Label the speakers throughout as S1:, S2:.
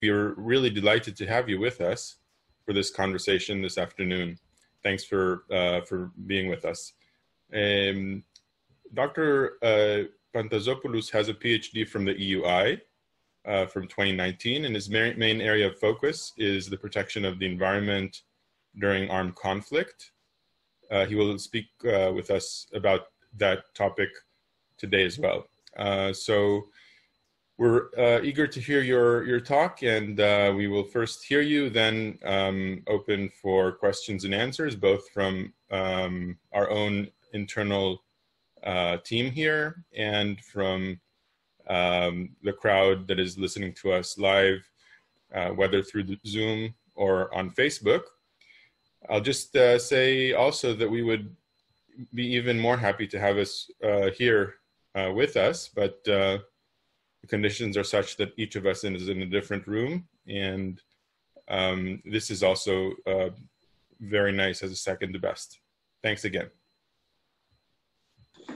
S1: We are really delighted to have you with us for this conversation this afternoon. Thanks for being with us. Dr. Pantazopoulos has a PhD from the EUI from 2019, and his main area of focus is the protection of the environment during armed conflict. He will speak with us about that topic today as well. So we're eager to hear your talk, and we will first hear you, then open for questions and answers, both from our own internal team here and from the crowd that is listening to us live, whether through the Zoom or on Facebook. I'll just say also that we would be even more happy to have us here with us, but the conditions are such that each of us is in a different room, and this is also very nice as a second best. Thanks again.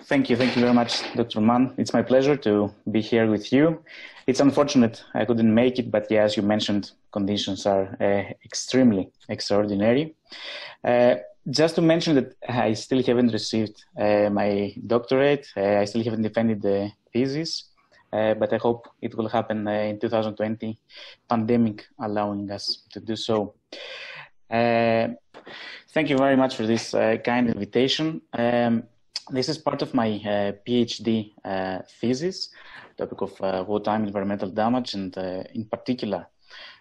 S2: Thank you very much, Dr. Mann. It's my pleasure to be here with you. It's unfortunate I couldn't make it, but yeah, as you mentioned, conditions are extremely extraordinary. Just to mention that I still haven't received my doctorate. I still haven't defended the thesis, but I hope it will happen in 2020, pandemic allowing us to do so. Thank you very much for this kind invitation. This is part of my PhD thesis, topic of wartime environmental damage, and in particular,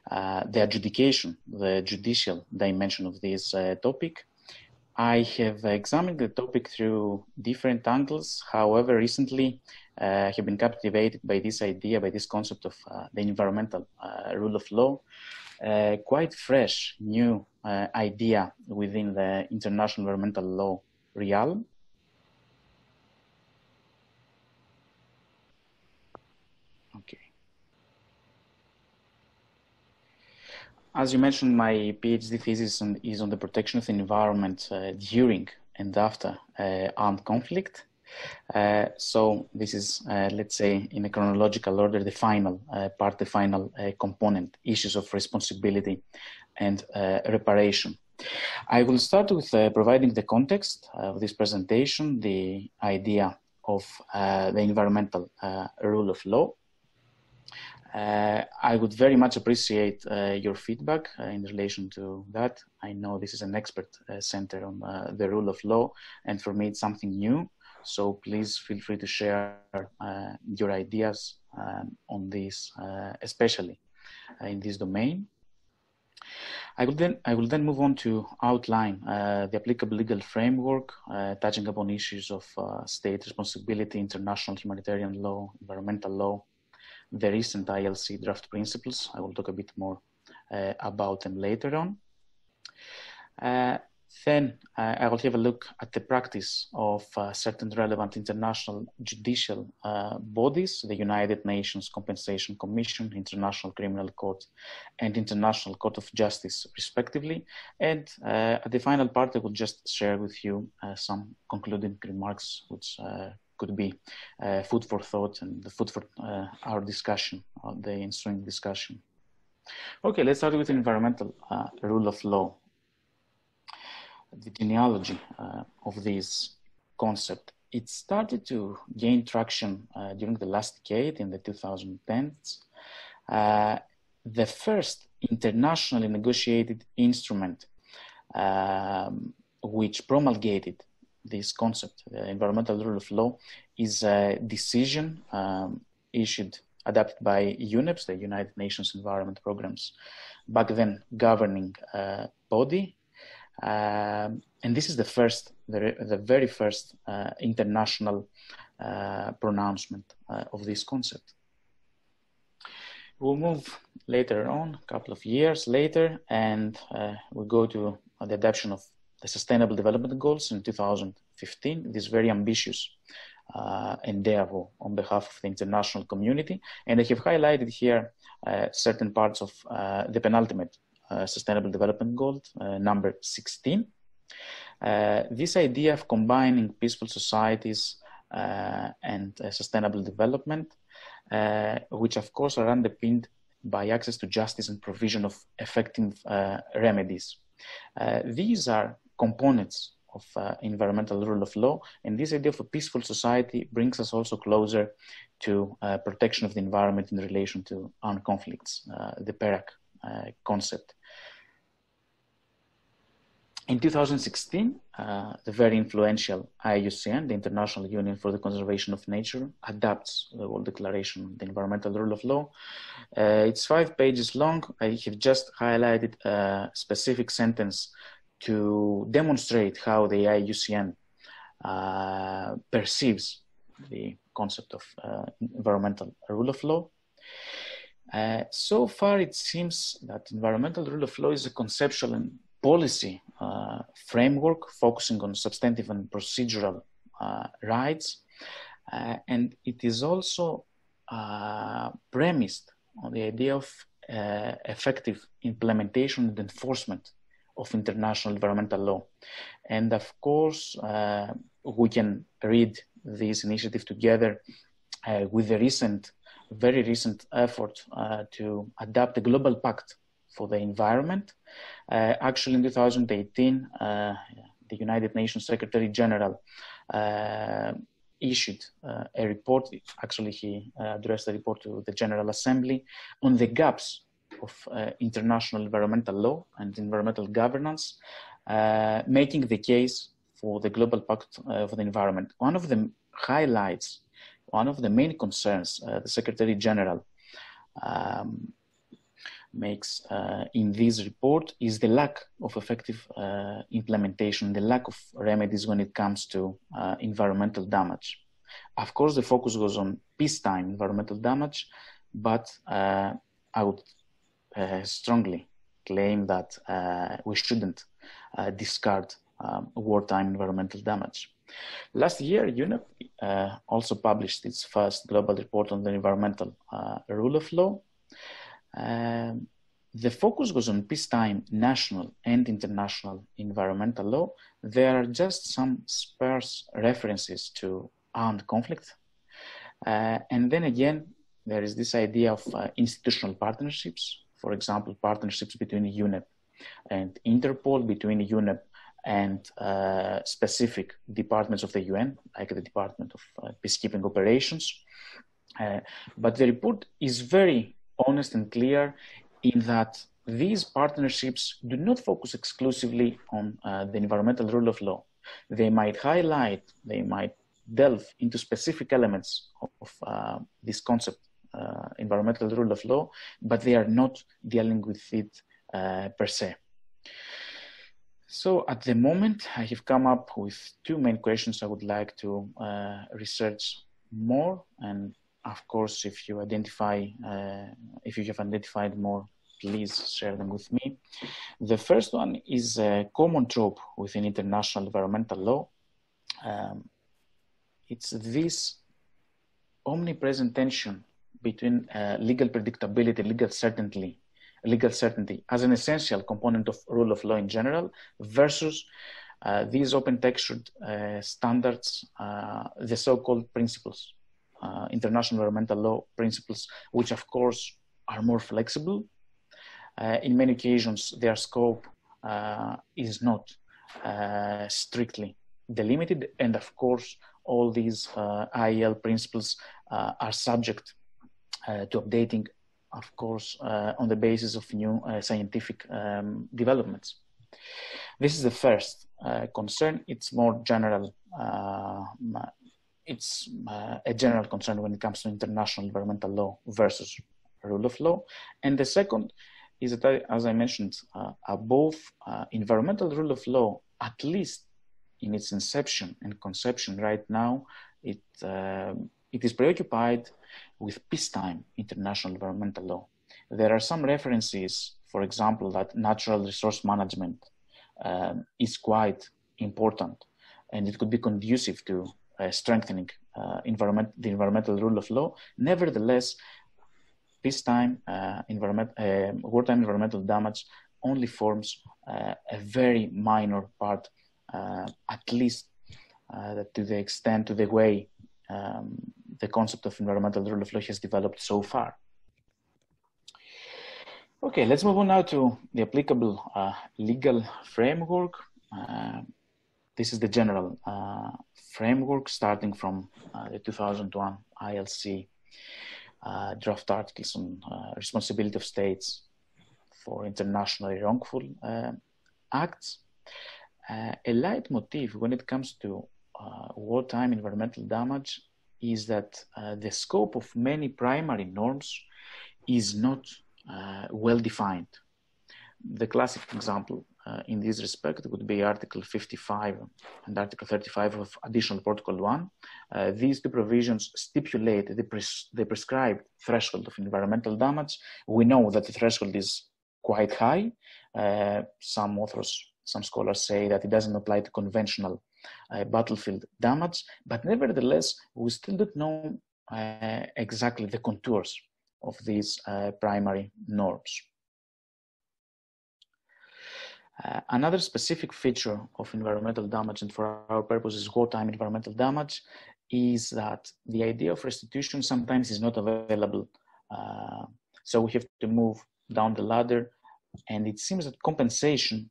S2: the adjudication, the judicial dimension of this topic. I have examined the topic through different angles. However, recently I have been captivated by this idea, by this concept of the environmental rule of law, quite fresh, new idea within the international environmental law realm. Okay. As you mentioned, my PhD thesis is on the protection of the environment during and after armed conflict. So this is, let's say, in a chronological order, the final part, the final component, issues of responsibility and reparation. I will start with providing the context of this presentation, the idea of the environmental rule of law. I would very much appreciate your feedback in relation to that. I know this is an expert center on the rule of law, and for me it's something new. So please feel free to share your ideas on this, especially in this domain. I will then move on to outline the applicable legal framework, touching upon issues of state responsibility, international humanitarian law, environmental law, the recent ILC draft principles. I will talk a bit more about them later on. Then I will have a look at the practice of certain relevant international judicial bodies, the United Nations Compensation Commission, International Criminal Court, and International Court of Justice, respectively. And at the final part, I will just share with you some concluding remarks, which could be food for thought and the food for our discussion, the ensuing discussion. Okay, let's start with the environmental rule of law. The genealogy of this concept. It started to gain traction during the last decade in the 2010s. The first internationally negotiated instrument which promulgated this concept, the environmental rule of law, is a decision adopted by UNEPs, the United Nations Environment Programs, back then governing body. And this is the very first international pronouncement of this concept. We'll move later on, a couple of years later, and we'll go to the adoption of the Sustainable Development Goals in 2015, this very ambitious endeavor on behalf of the international community. And I have highlighted here certain parts of the penultimate Sustainable Development Goal, number 16. This idea of combining peaceful societies and sustainable development, which of course are underpinned by access to justice and provision of effective remedies. These are components of environmental rule of law, and this idea of a peaceful society brings us also closer to protection of the environment in relation to armed conflicts, the PERAC concept. In 2016, the very influential IUCN, the International Union for the Conservation of Nature, adopts the World Declaration on the Environmental Rule of Law. It's 5 pages long. I have just highlighted a specific sentence to demonstrate how the IUCN perceives the concept of environmental rule of law. So far, it seems that environmental rule of law is a conceptual and policy framework focusing on substantive and procedural rights. And it is also premised on the idea of effective implementation and enforcement of international environmental law. And of course, we can read this initiative together with the very recent effort to adopt a global pact for the environment. Actually, in 2018, the United Nations Secretary General issued a report. Actually, he addressed the report to the General Assembly on the gaps of international environmental law and environmental governance, making the case for the Global Pact for the Environment. One of the highlights, one of the main concerns the Secretary General makes in this report is the lack of effective implementation, the lack of remedies when it comes to environmental damage. Of course, the focus goes on peacetime environmental damage, but I would strongly claim that we shouldn't discard wartime environmental damage. Last year, UNEP also published its first global report on the environmental rule of law. The focus goes on peacetime, national and international environmental law. There are just some sparse references to armed conflict. And then again, there is this idea of institutional partnerships. For example, partnerships between UNEP and Interpol, between UNEP and specific departments of the UN, like the Department of Peacekeeping Operations. But the report is very honest and clear in that these partnerships do not focus exclusively on the environmental rule of law. They might highlight, they might delve into specific elements of this concept, environmental rule of law, but they are not dealing with it per se. So at the moment, I have come up with 2 main questions I would like to research more. And of course, if you have identified more, please share them with me. The first one is a common trope within international environmental law. It's this omnipresent tension between legal predictability, legal certainty as an essential component of rule of law in general versus these open textured standards, the so-called principles, international environmental law principles, which of course are more flexible. In many occasions, their scope is not strictly delimited. And of course, all these IEL principles are subject to updating, of course, on the basis of new scientific developments. This is the first concern. It's more general. It's a general concern when it comes to international environmental law versus rule of law. And the second is that, as I mentioned above, environmental rule of law, at least in its inception and conception right now, it is preoccupied with peacetime international environmental law. There are some references, for example, that natural resource management is quite important, and it could be conducive to strengthening the environmental rule of law. Nevertheless, peacetime wartime environmental damage only forms a very minor part, at least to the extent, to the way the concept of environmental rule of law has developed so far. Okay, let's move on now to the applicable legal framework. This is the general framework starting from the 2001 ILC draft articles on responsibility of states for internationally wrongful acts. A leitmotif when it comes to wartime environmental damage is that the scope of many primary norms is not well defined. The classic example in this respect would be Article 55 and Article 35 of Additional Protocol 1. These two provisions stipulate the prescribed threshold of environmental damage. We know that the threshold is quite high. Some authors, some scholars say that it doesn't apply to conventional battlefield damage, but nevertheless, we still don't know exactly the contours of these primary norms. Another specific feature of environmental damage, and for our purposes wartime environmental damage, is that the idea of restitution sometimes is not available. So we have to move down the ladder, and it seems that compensation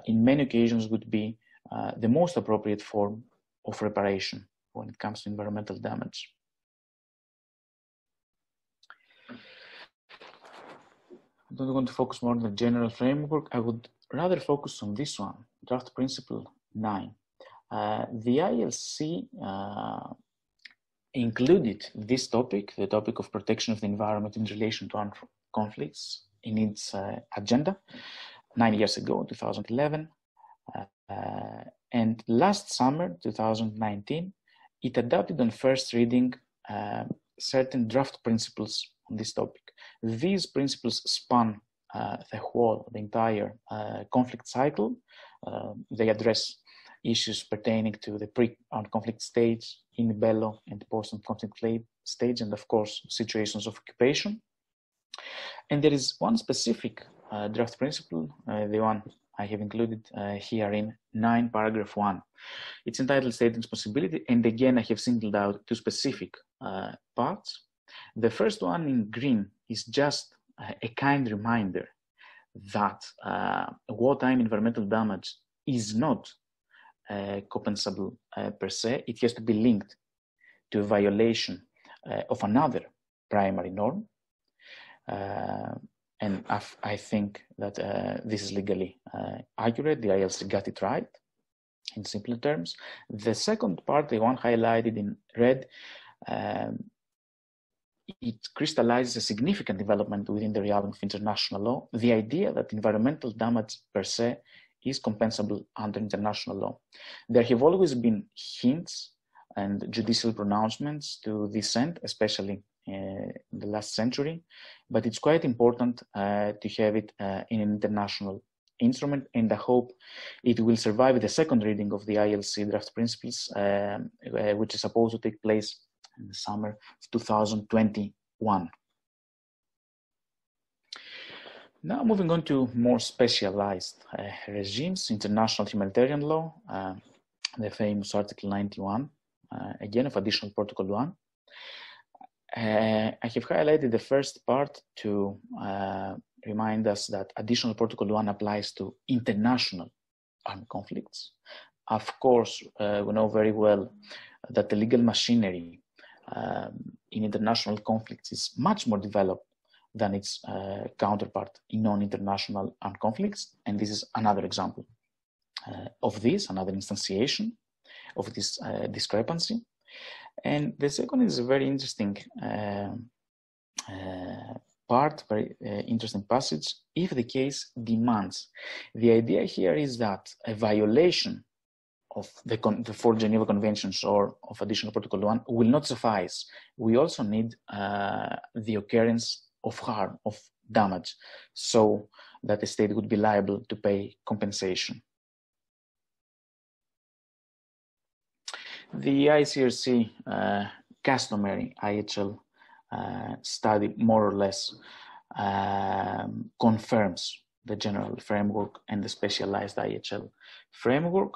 S2: in many occasions would be the most appropriate form of reparation when it comes to environmental damage. I don't want to focus more on the general framework. I would rather focus on this one, Draft Principle 9. The ILC included this topic, the topic of protection of the environment in relation to armed conflicts, in its agenda 9 years ago, 2011. And last summer, 2019, it adopted on first reading certain draft principles on this topic. These principles span the entire conflict cycle. They address issues pertaining to the pre-armed conflict stage, in bello and post-armed conflict stage, and of course, situations of occupation. And there is one specific draft principle, the one I have included here in 9 paragraph 1. It's entitled State Responsibility, and again, I have singled out 2 specific parts. The first one in green is just a kind reminder that wartime environmental damage is not compensable per se. It has to be linked to a violation of another primary norm. And I think that this is legally accurate. The ILC got it right in simpler terms. The second part, the one highlighted in red, it crystallizes a significant development within the realm of international law, the idea that environmental damage per se is compensable under international law. There have always been hints and judicial pronouncements to this end, especially in the last century, but it's quite important to have it in an international instrument, and I hope it will survive the second reading of the ILC draft principles, which is supposed to take place in the summer of 2021. Now moving on to more specialized regimes, international humanitarian law, the famous Article 91, again of Additional Protocol 1. I have highlighted the first part to remind us that Additional Protocol 1 applies to international armed conflicts. Of course, we know very well that the legal machinery in international conflicts is much more developed than its counterpart in non-international armed conflicts. And this is another example of this, another instantiation of this discrepancy. And the second is a very interesting part, very interesting passage, if the case demands. The idea here is that a violation of the 4 Geneva Conventions or of Additional Protocol 1 will not suffice. We also need the occurrence of harm, of damage, so that the state would be liable to pay compensation. The ICRC customary IHL study more or less confirms the general framework and the specialized IHL framework.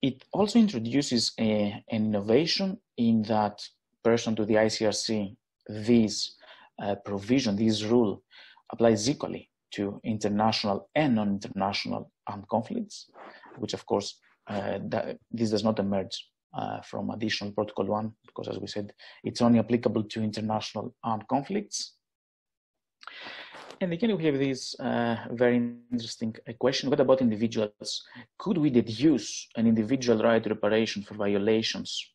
S2: It also introduces an innovation in that, pursuant to the ICRC, these provision, this rule, applies equally to international and non-international armed conflicts, which of course, this does not emerge from additional Protocol 1, because as we said, it's only applicable to international armed conflicts. And again, we have this very interesting question: what about individuals? Could we deduce an individual right to reparation for violations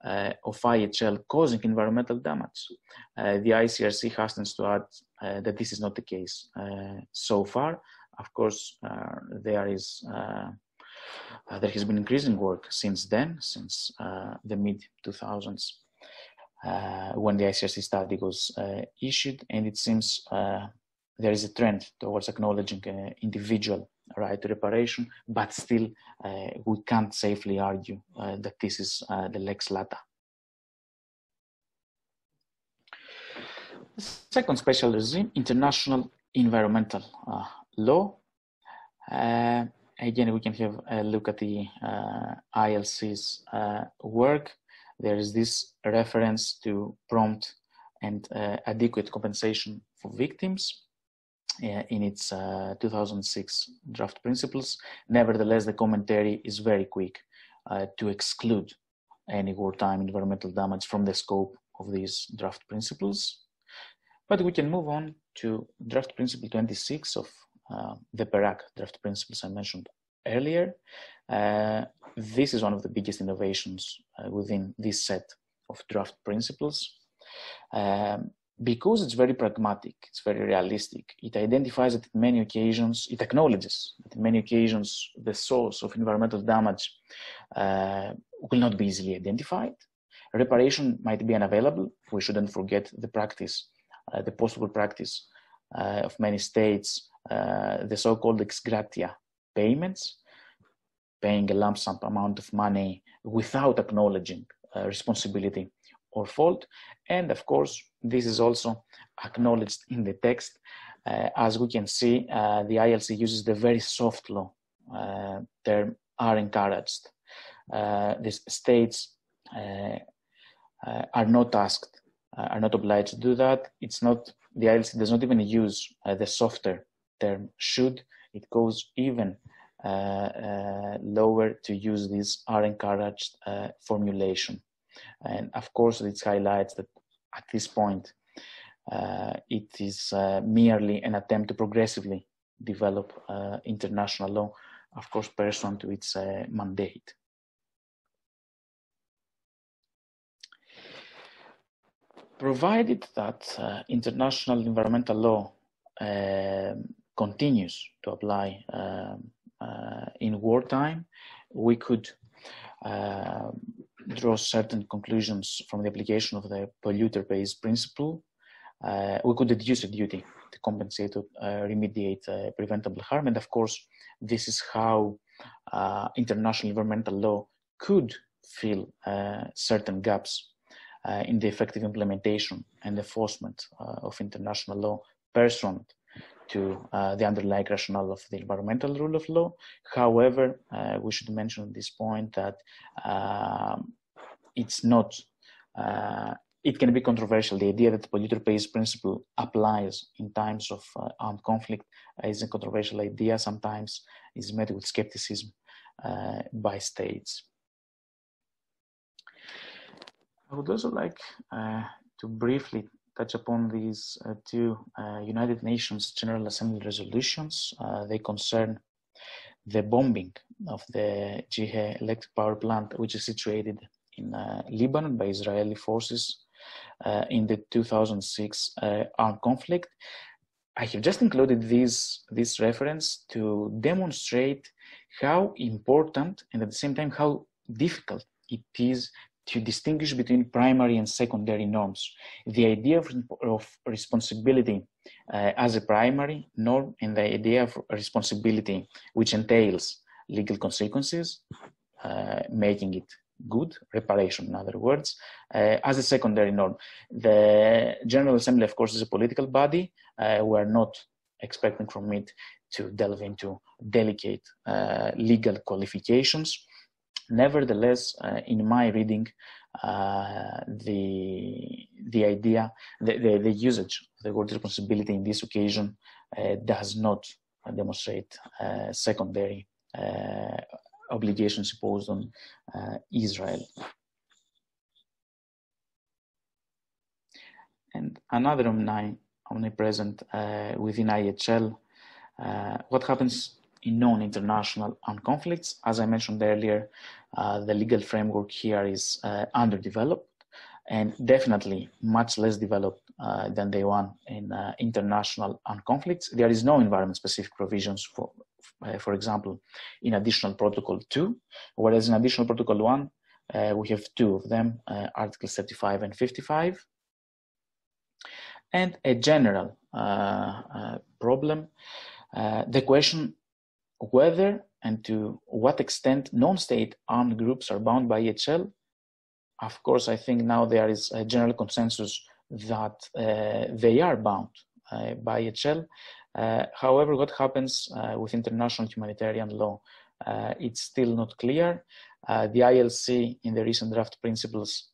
S2: of IHL causing environmental damage? The ICRC hastens to add that this is not the case so far. Of course, there has been increasing work since then, since the mid-2000s, when the ICRC study was issued, and it seems there is a trend towards acknowledging individual right to reparation, but still we can't safely argue that this is the lex lata. The second special regime, international environmental law. Again, we can have a look at the ILC's work. There is this reference to prompt and adequate compensation for victims in its 2006 draft principles. Nevertheless, the commentary is very quick to exclude any wartime environmental damage from the scope of these draft principles. But we can move on to draft principle 26 of the PERAC draft principles I mentioned earlier. This is one of the biggest innovations within this set of draft principles. Because it's very pragmatic, it's very realistic. It identifies that in many occasions, it acknowledges that in many occasions, the source of environmental damage will not be easily identified. Reparation might be unavailable. We shouldn't forget the practice, the possible practice of many states, the so-called ex gratia payments, paying a lump sum amount of money without acknowledging responsibility or fault. And of course, this is also acknowledged in the text. As we can see, the ILC uses the very soft law term are encouraged. These states are not asked, are not obliged to do that. It's not, the ILC does not even use the softer term should. It goes even lower to use this are encouraged formulation. And of course, it highlights that at this point, it is merely an attempt to progressively develop international law, of course, pursuant to its mandate. Provided that international environmental law continues to apply in wartime, we could draw certain conclusions from the application of the polluter pays principle. We could deduce a duty to compensate or remediate preventable harm. And of course, this is how international environmental law could fill certain gaps in the effective implementation and enforcement of international law pursuant to the underlying rationale of the environmental rule of law. However, we should mention at this point that it's not, it can be controversial. The idea that the polluter pays principle applies in times of armed conflict is a controversial idea, sometimes is met with skepticism by states. I would also like to briefly touch upon these two United Nations General Assembly resolutions. They concern the bombing of the Jihe electric power plant, which is situated in Lebanon by Israeli forces in the 2006 armed conflict. I have just included this reference to demonstrate how important and at the same time how difficult it is to distinguish between primary and secondary norms. The idea of responsibility as a primary norm and the idea of responsibility which entails legal consequences, making it good, reparation in other words, as a secondary norm. The General Assembly, of course, is a political body. We're not expecting from it to delve into delicate legal qualifications. Nevertheless, in my reading, the idea, the usage of the word responsibility in this occasion does not demonstrate secondary obligations imposed on Israel. And another omnipresent within IHL, what happens in non-international armed conflicts. As I mentioned earlier, the legal framework here is underdeveloped and definitely much less developed than the one in international armed conflicts. There is no environment-specific provisions for example, in Additional Protocol 2, whereas in Additional Protocol 1, we have two of them, Articles 35 and 55. And a general problem, the question whether and to what extent non-state armed groups are bound by IHL. Of course, I think now there is a general consensus that they are bound by IHL. However, what happens with international humanitarian law, it's still not clear. The ILC in the recent draft principles,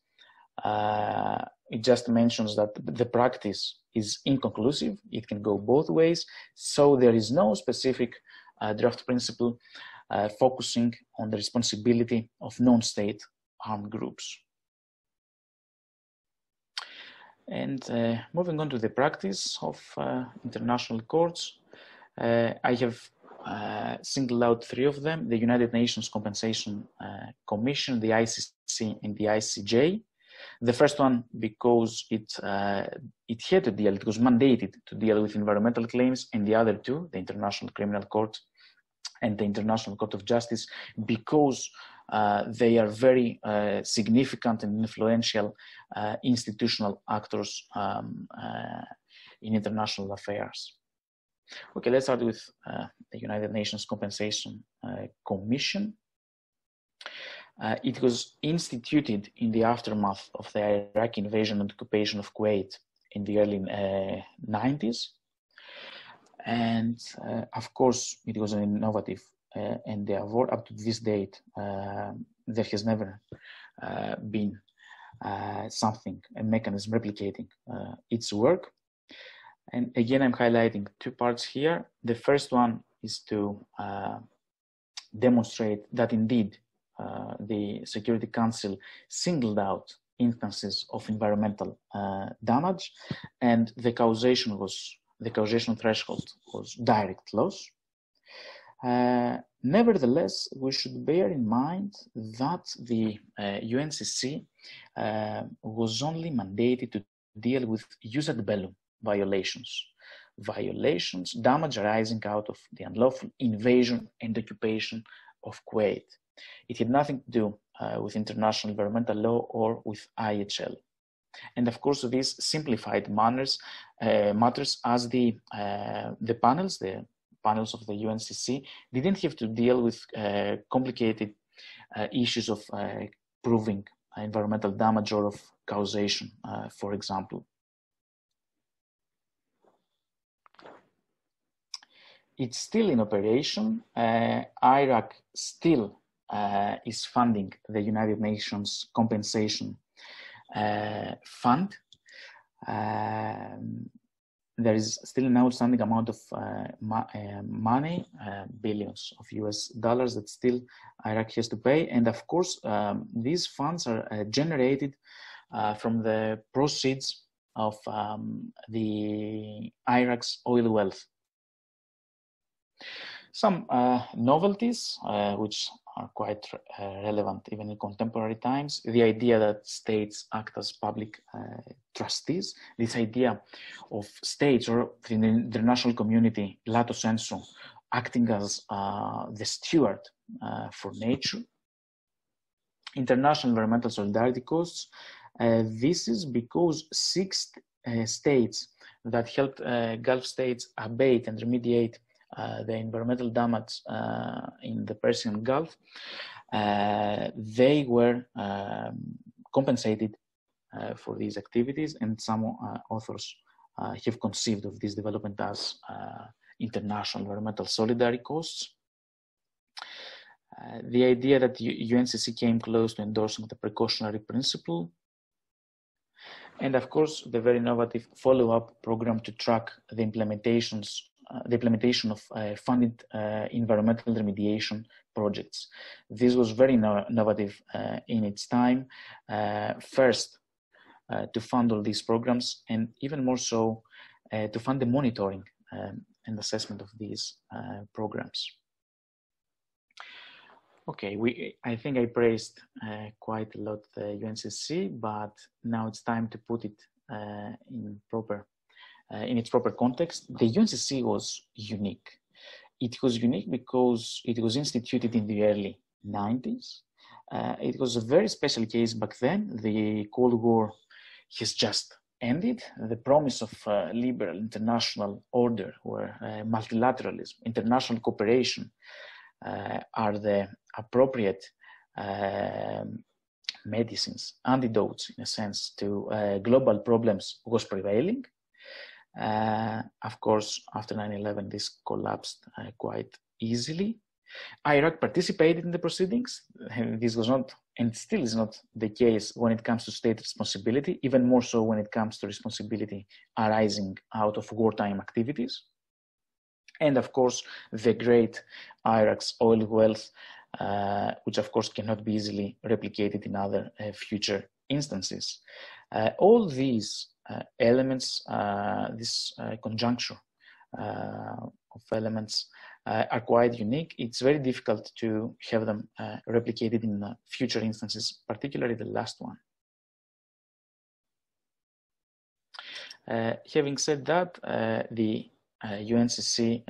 S2: it just mentions that the practice is inconclusive. It can go both ways. So there is no specific draft principle focusing on the responsibility of non-state armed groups. And moving on to the practice of international courts, I have singled out three of them: the United Nations Compensation Commission, the ICC, and the ICJ. The first one because it had to deal, it was mandated to deal with environmental claims, and the other two, the International Criminal Court and the International Court of Justice, because they are very significant and influential institutional actors in international affairs. Okay, let's start with the United Nations Compensation Commission. It was instituted in the aftermath of the Iraqi invasion and occupation of Kuwait in the early 90s. And of course, it was an innovative endeavor. Up to this date, there has never been a mechanism replicating its work. And again, I'm highlighting two parts here. The first one is to demonstrate that indeed the Security Council singled out instances of environmental damage, and the causation threshold was direct loss. Nevertheless, we should bear in mind that the UNCC was only mandated to deal with jus ad bellum violations, damage arising out of the unlawful invasion and occupation of Kuwait. It had nothing to do with international environmental law or with IHL. And of course, this simplified matters as the panels of the UNCC didn't have to deal with complicated issues of proving environmental damage or of causation, for example. It's still in operation. Iraq still is funding the United Nations Compensation Fund. There is still an outstanding amount of money, billions of US dollars, that still Iraq has to pay. And of course, these funds are generated from the proceeds of the Iraq's oil wealth. Some novelties, which are quite relevant even in contemporary times: the idea that states act as public trustees, this idea of states or the international community, lato sensu, acting as the steward for nature. International environmental solidarity costs. This is because 6 states that helped Gulf states abate and remediate the environmental damage in the Persian Gulf, they were compensated for these activities, and some authors have conceived of this development as international environmental solidarity costs. the idea that UNCC came close to endorsing the precautionary principle, and of course the very innovative follow-up program to track the implementation of funded environmental remediation projects. This was very innovative in its time. First, to fund all these programs, and even more so to fund the monitoring and assessment of these programs. Okay, I think I praised quite a lot the UNCC, but now it's time to put it in its proper context. The UNCC was unique. It was unique because it was instituted in the early 90s. It was a very special case back then. The Cold War has just ended. The promise of liberal international order, where multilateralism, international cooperation are the appropriate medicines, antidotes in a sense to global problems, was prevailing. Of course, after 9/11, this collapsed quite easily. Iraq participated in the proceedings. This was not, and still is not, the case when it comes to state responsibility, even more so when it comes to responsibility arising out of wartime activities. And of course, the great Iraq's oil wealth, which of course cannot be easily replicated in other future instances. All these elements, this conjuncture of elements are quite unique. It's very difficult to have them replicated in future instances, particularly the last one. Having said that, the UNCC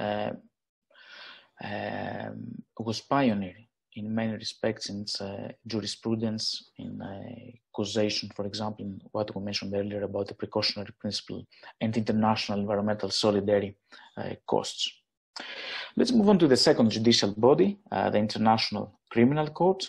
S2: was pioneering in many respects in its jurisprudence, in causation, for example, in what we mentioned earlier about the precautionary principle and international environmental solidarity costs. Let's move on to the second judicial body, the International Criminal Court.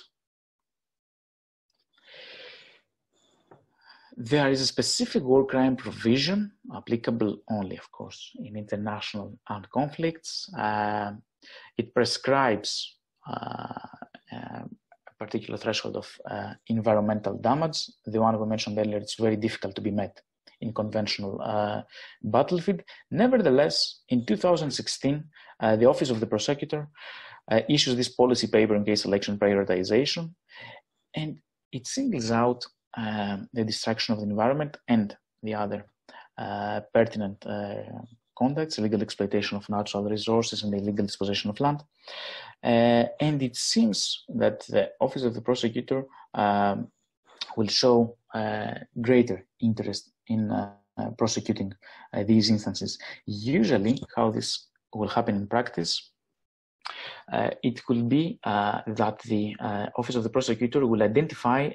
S2: There is a specific war crime provision, applicable only, of course, in international armed conflicts. It prescribes a particular threshold of environmental damage. The one we mentioned earlier, it's very difficult to be met in conventional battlefield. Nevertheless, in 2016, the Office of the Prosecutor issues this policy paper in case election prioritization, and it singles out the destruction of the environment and the other pertinent conducts, illegal exploitation of natural resources and illegal dispossession of land. And it seems that the Office of the Prosecutor will show greater interest in prosecuting these instances. Usually, how this will happen in practice, it will be that the Office of the Prosecutor will identify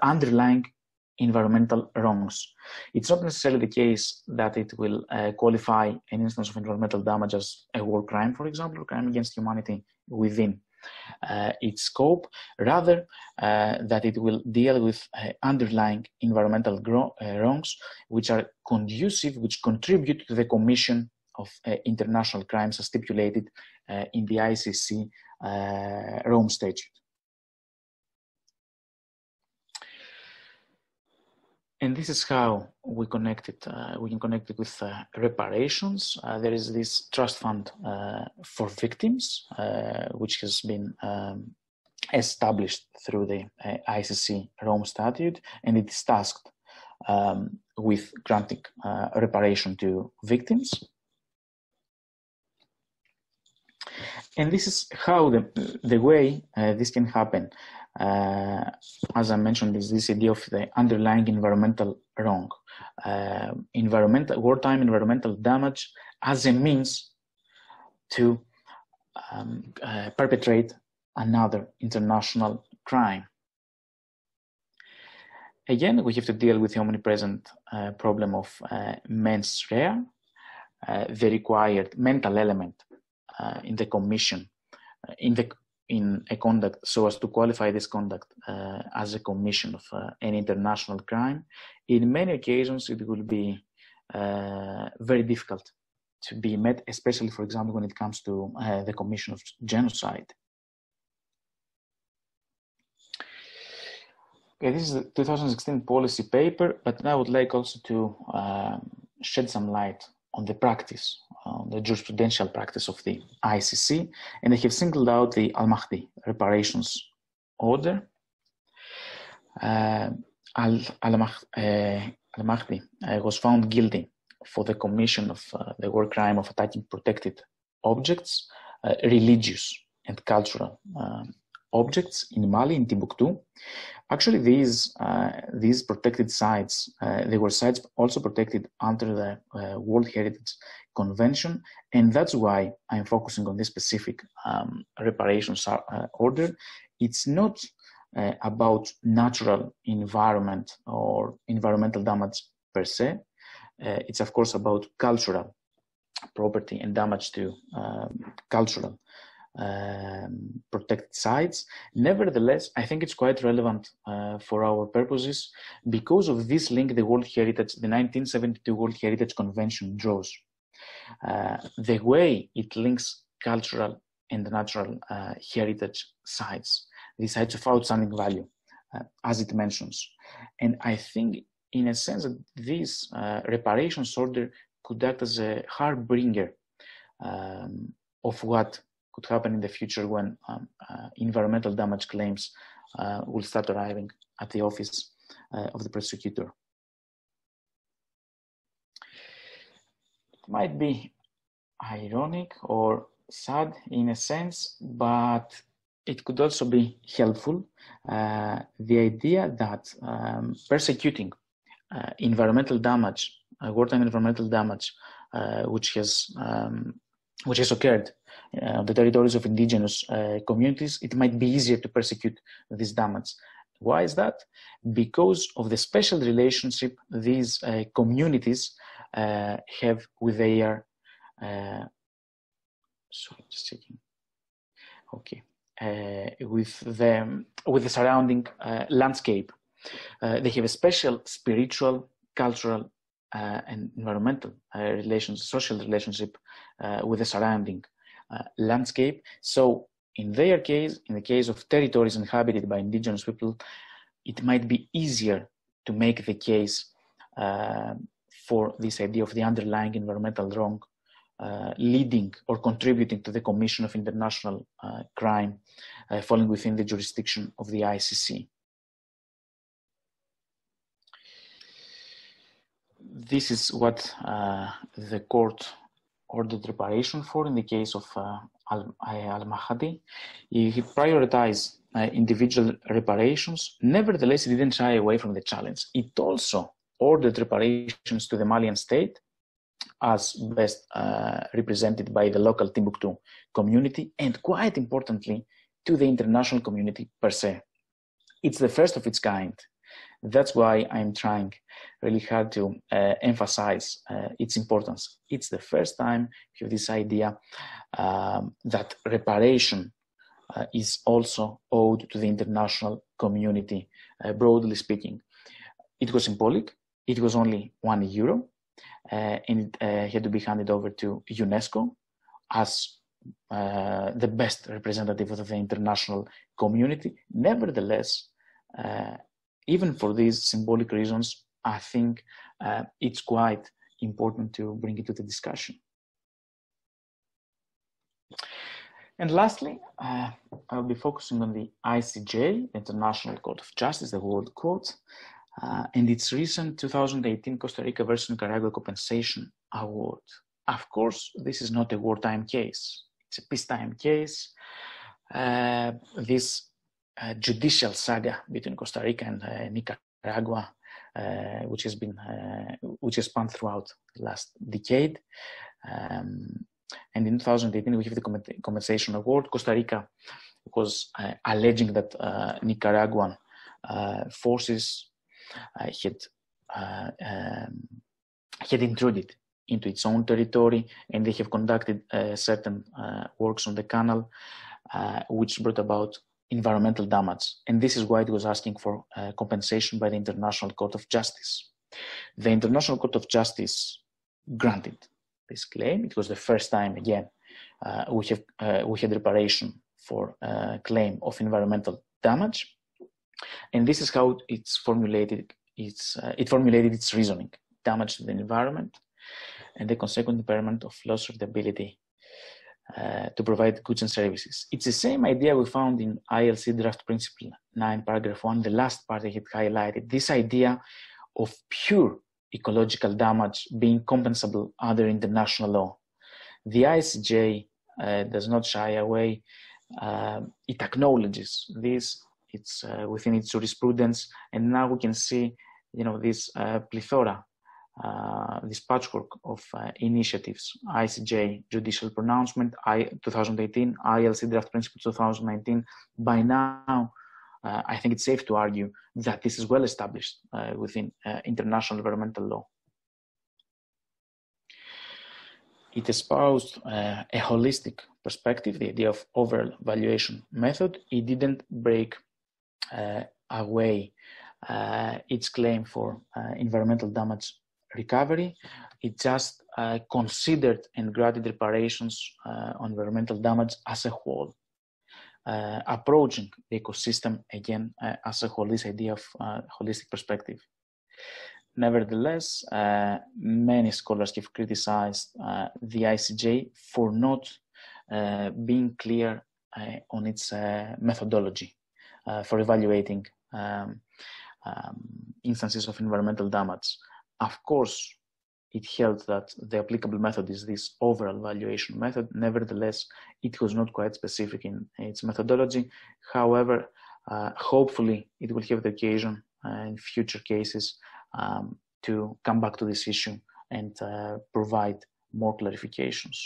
S2: underlying environmental wrongs. It's not necessarily the case that it will qualify an instance of environmental damage as a war crime, for example, or crime against humanity within its scope, rather that it will deal with underlying environmental wrongs which are conducive, which contribute to the commission of international crimes as stipulated in the ICC Rome Statute. And this is how we connect it. We can connect it with reparations. There is this trust fund for victims, which has been established through the ICC Rome Statute, and it is tasked with granting reparation to victims. And this is how the way this can happen. As I mentioned, is this idea of the underlying environmental wrong, wartime environmental damage as a means to perpetrate another international crime. Again, we have to deal with the omnipresent problem of mens rea, the required mental element in the commission, in a conduct, so as to qualify this conduct as a commission of an international crime. In many occasions, it will be very difficult to be met, especially, for example, when it comes to the commission of genocide. this is the 2016 policy paper, but I would like also to shed some light on the practice, the jurisprudential practice of the ICC, and I have singled out the Al-Mahdi reparations order. Al-Mahdi was found guilty for the commission of the war crime of attacking protected objects, religious and cultural objects in Mali, in Timbuktu. Actually, these protected sites, they were sites also protected under the World Heritage Convention, and that's why I'm focusing on this specific reparations order. It's not about natural environment or environmental damage per se. It's of course about cultural property and damage to cultural protected sites. Nevertheless, I think it's quite relevant for our purposes because of this link the World Heritage, the 1972 World Heritage Convention draws. The way it links cultural and natural heritage sites, the sites of outstanding value, as it mentions. And I think in a sense that this reparations order could act as a harbinger of what could happen in the future when environmental damage claims will start arriving at the office of the prosecutor. It might be ironic or sad in a sense, but it could also be helpful. The idea that persecuting environmental damage, wartime environmental damage, which has occurred on the territories of indigenous communities, it might be easier to persecute this damage. Why is that? Because of the special relationship these communities have with their, sorry, just checking. Okay. With the surrounding landscape. They have a special spiritual, cultural, and environmental social relationship with the surrounding landscape. So in their case, in the case of territories inhabited by indigenous people, it might be easier to make the case for this idea of the underlying environmental wrong leading or contributing to the commission of international crime falling within the jurisdiction of the ICC. This is what the court ordered reparation for in the case of Al-Mahdi. He prioritized individual reparations. Nevertheless, he didn't shy away from the challenge. It also ordered reparations to the Malian state as best represented by the local Timbuktu community, and quite importantly, to the international community per se. It's the first of its kind. That's why I'm trying really hard to emphasize its importance. It's the first time we have this idea that reparation is also owed to the international community, broadly speaking. It was symbolic. It was only €1, and it had to be handed over to UNESCO as the best representative of the international community. Nevertheless, even for these symbolic reasons, I think it's quite important to bring it to the discussion. And lastly, I'll be focusing on the ICJ, the International Court of Justice, the World Court, and its recent 2018 Costa Rica versus Nicaragua compensation award. Of course, this is not a wartime case. It's a peacetime case. This judicial saga between Costa Rica and Nicaragua, which has spanned throughout the last decade. And in 2018, we have the compensation award. Costa Rica was alleging that Nicaraguan forces had intruded into its own territory, and they have conducted certain works on the canal, which brought about environmental damage. And this is why it was asking for compensation by the International Court of Justice. The International Court of Justice granted this claim. It was the first time, again, we had reparation for a claim of environmental damage. And this is how it's formulated. It formulated its reasoning: damage to the environment and the consequent impairment of loss of the ability to provide goods and services. It's the same idea we found in ILC Draft Principle 9, paragraph 1, the last part I had highlighted, this idea of pure ecological damage being compensable under international law. The ICJ does not shy away. It acknowledges this. It's within its jurisprudence, and now we can see, this plethora, this patchwork of initiatives: ICJ judicial pronouncement, 2018, ILC Draft Principle 2019. By now, I think it's safe to argue that this is well established within international environmental law. It espoused a holistic perspective, the idea of overall valuation method. It didn't break away its claim for environmental damage recovery. It just considered and granted reparations on environmental damage as a whole, approaching the ecosystem again as a whole, this idea of holistic perspective. Nevertheless, many scholars have criticized the ICJ for not being clear on its methodology for evaluating instances of environmental damage. Of course, it held that the applicable method is this overall valuation method. Nevertheless, it was not quite specific in its methodology. However, hopefully it will have the occasion in future cases to come back to this issue and provide more clarifications.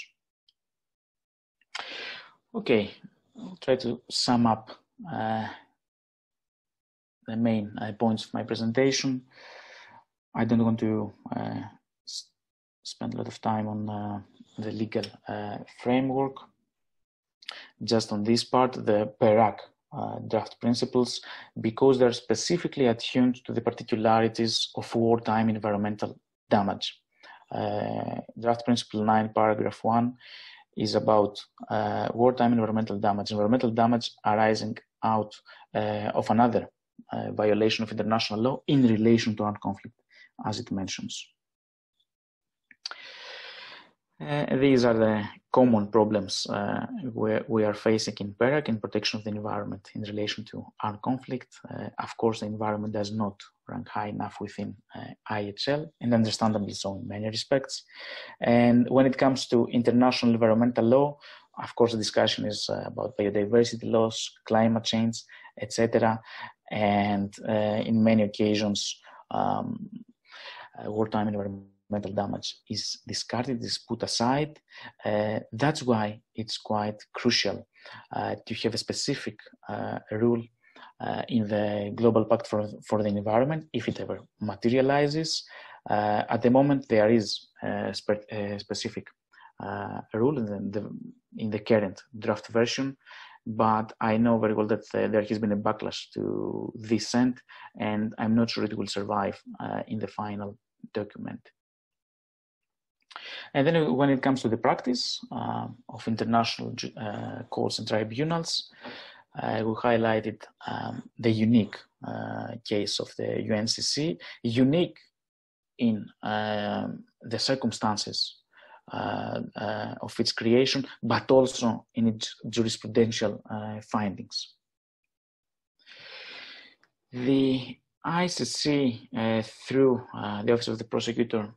S2: Okay, I'll try to sum up the main points of my presentation. I don't want to spend a lot of time on the legal framework. Just on this part, the PERAC draft principles, because they're specifically attuned to the particularities of wartime environmental damage. Draft principle 9, paragraph 1 is about wartime environmental damage arising out of another violation of international law in relation to armed conflict, as it mentions. These are the common problems we are facing in PERAC in protection of the environment in relation to armed conflict. Of course, the environment does not rank high enough within IHL, and understandably so in many respects. And when it comes to international environmental law, of course, the discussion is about biodiversity loss, climate change, etc. And in many occasions, wartime environmental damage is discarded, is put aside. That's why it's quite crucial to have a specific rule in the Global Pact for the Environment, if it ever materializes. At the moment, there is a specific rule in the current draft version, but I know very well that there has been a backlash to this end, and I'm not sure it will survive in the final document. And then when it comes to the practice of international courts and tribunals, we highlighted the unique case of the UNCC, unique in the circumstances of its creation, but also in its jurisprudential findings. The ICC, through the Office of the Prosecutor,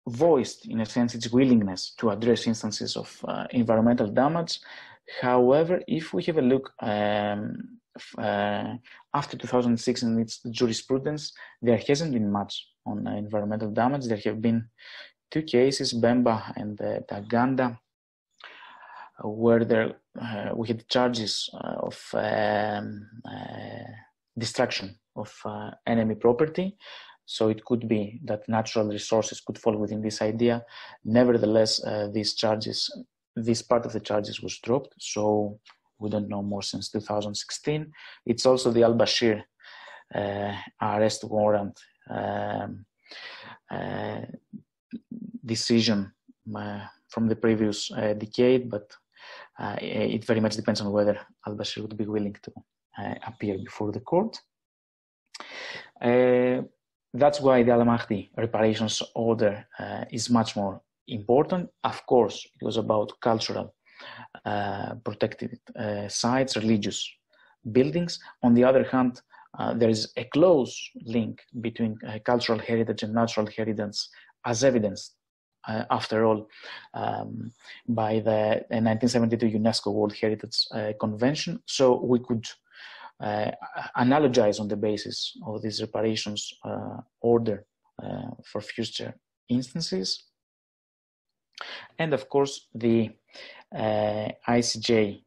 S2: voiced, in a sense, its willingness to address instances of environmental damage. However, if we have a look after 2006 in its jurisprudence, there hasn't been much on environmental damage. There have been two cases, Bemba and Taganda, where we had charges of destruction of enemy property. So it could be that natural resources could fall within this idea. Nevertheless, this part of the charges was dropped, so we don't know more since 2016. It's also the al-Bashir arrest warrant decision from the previous decade, but it very much depends on whether al-Bashir would be willing to appear before the court. That's why the Al-Mahdi reparations order is much more important. Of course, it was about cultural protected sites, religious buildings. On the other hand, there is a close link between cultural heritage and natural heritage, as evidenced, after all, by the 1972 UNESCO World Heritage Convention. So we could analogize on the basis of this reparations order for future instances. And of course, the ICJ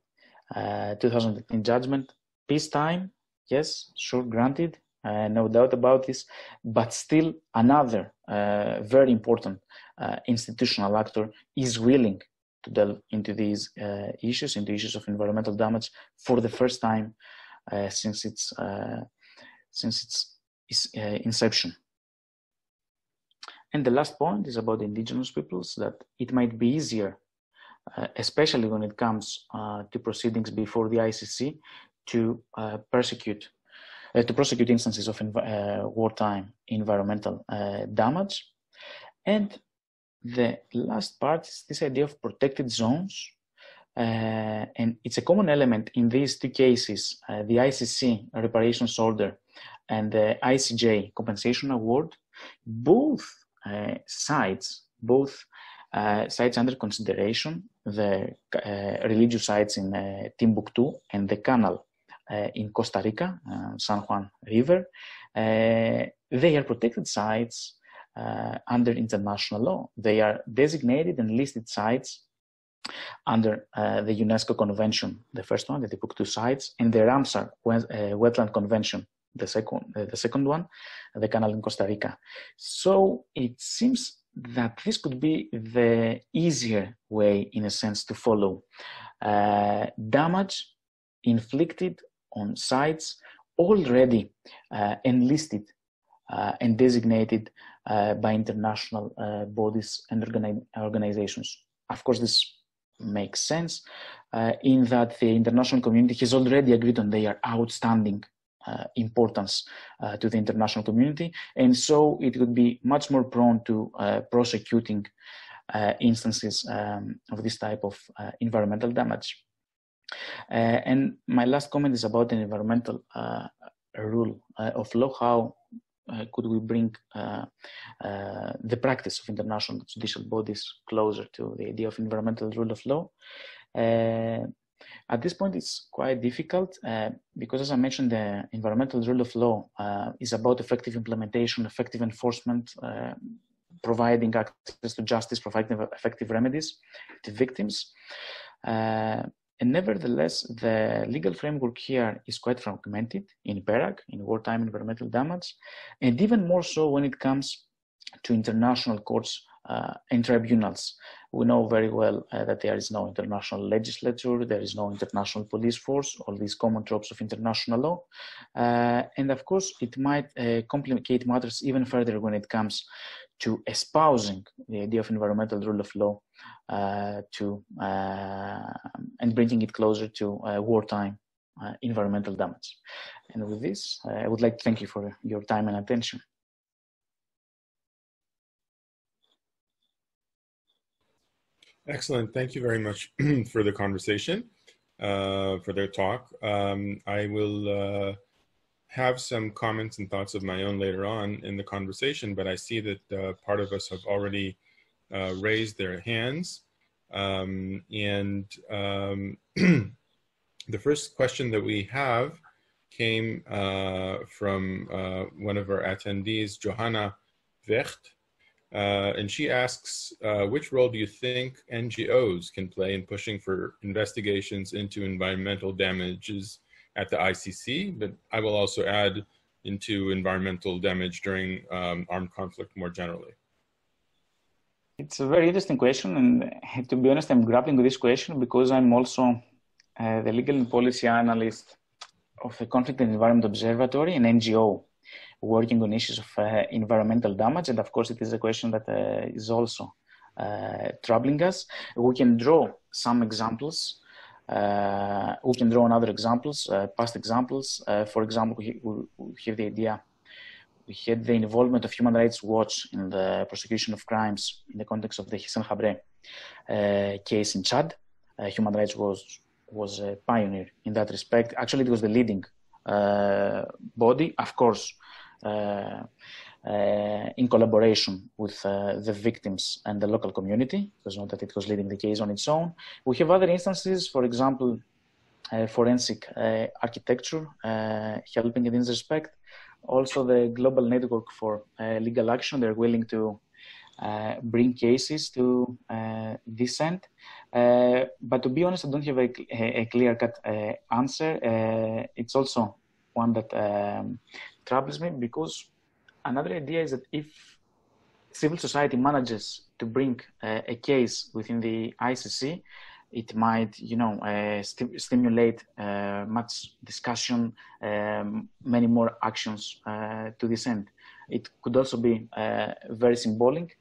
S2: 2018 judgment, peacetime, yes, sure, granted, no doubt about this, but still another very important institutional actor is willing to delve into these issues, into issues of environmental damage for the first time since its inception. And the last point is about the indigenous peoples, that it might be easier, especially when it comes to proceedings before the ICC, to prosecute instances of wartime environmental damage. And the last part is this idea of protected zones. And it's a common element in these two cases, the ICC reparations order and the ICJ compensation award. Both sites under consideration, the religious sites in Timbuktu and the canal in Costa Rica, San Juan River, they are protected sites under international law. They are designated and listed sites under the UNESCO Convention, the first one, the Timbuktu sites, and the Ramsar Wetland Convention, the second one, the canal in Costa Rica. So it seems that this could be the easier way, in a sense, to follow damage inflicted on sites already enlisted and designated by international bodies and organizations. Of course, this makes sense in that the international community has already agreed on their outstanding importance to the international community, and so it would be much more prone to prosecuting instances of this type of environmental damage. And my last comment is about an environmental rule of law. How could we bring the practice of international judicial bodies closer to the idea of environmental rule of law? At this point, it's quite difficult because, as I mentioned, the environmental rule of law is about effective implementation, effective enforcement, providing access to justice, providing effective remedies to victims. And nevertheless, the legal framework here is quite fragmented in PERAC, in wartime environmental damage, and even more so when it comes to international courts and tribunals. We know very well that there is no international legislature, there is no international police force, all these common tropes of international law. And of course, it might complicate matters even further when it comes to espousing the idea of environmental rule of law and bringing it closer to wartime environmental damage. And with this, I would like to thank you for your time and attention.
S1: Excellent. Thank you very much for the conversation, for their talk. I will have some comments and thoughts of my own later on in the conversation, but I see that part of us have already raised their hands. The first question that we have came from one of our attendees, Johanna Vecht. And she asks, which role do you think NGOs can play in pushing for investigations into environmental damages at the ICC? But I will also add into environmental damage during armed conflict more generally.
S2: It's a very interesting question. And to be honest, I'm grappling with this question because I'm also the legal and policy analyst of the Conflict and Environment Observatory, an NGO working on issues of environmental damage. And of course, it is a question that is also troubling us. We can draw some examples. We can draw on other examples, past examples. For example, we have the idea we had the involvement of Human Rights Watch in the prosecution of crimes in the context of the Hissène Habré case in Chad. Human Rights was a pioneer in that respect. Actually, it was the leading body, of course, in collaboration with the victims and the local community. It was not that it was leading the case on its own. We have other instances, for example, forensic architecture helping in this respect. Also, the Global Network for Legal Action, they're willing to bring cases to this end. But to be honest, I don't have a clear-cut answer. It's also one that troubles me, because another idea is that if civil society manages to bring a case within the ICC, it might, stimulate much discussion, many more actions to this end. It could also be very symbolic.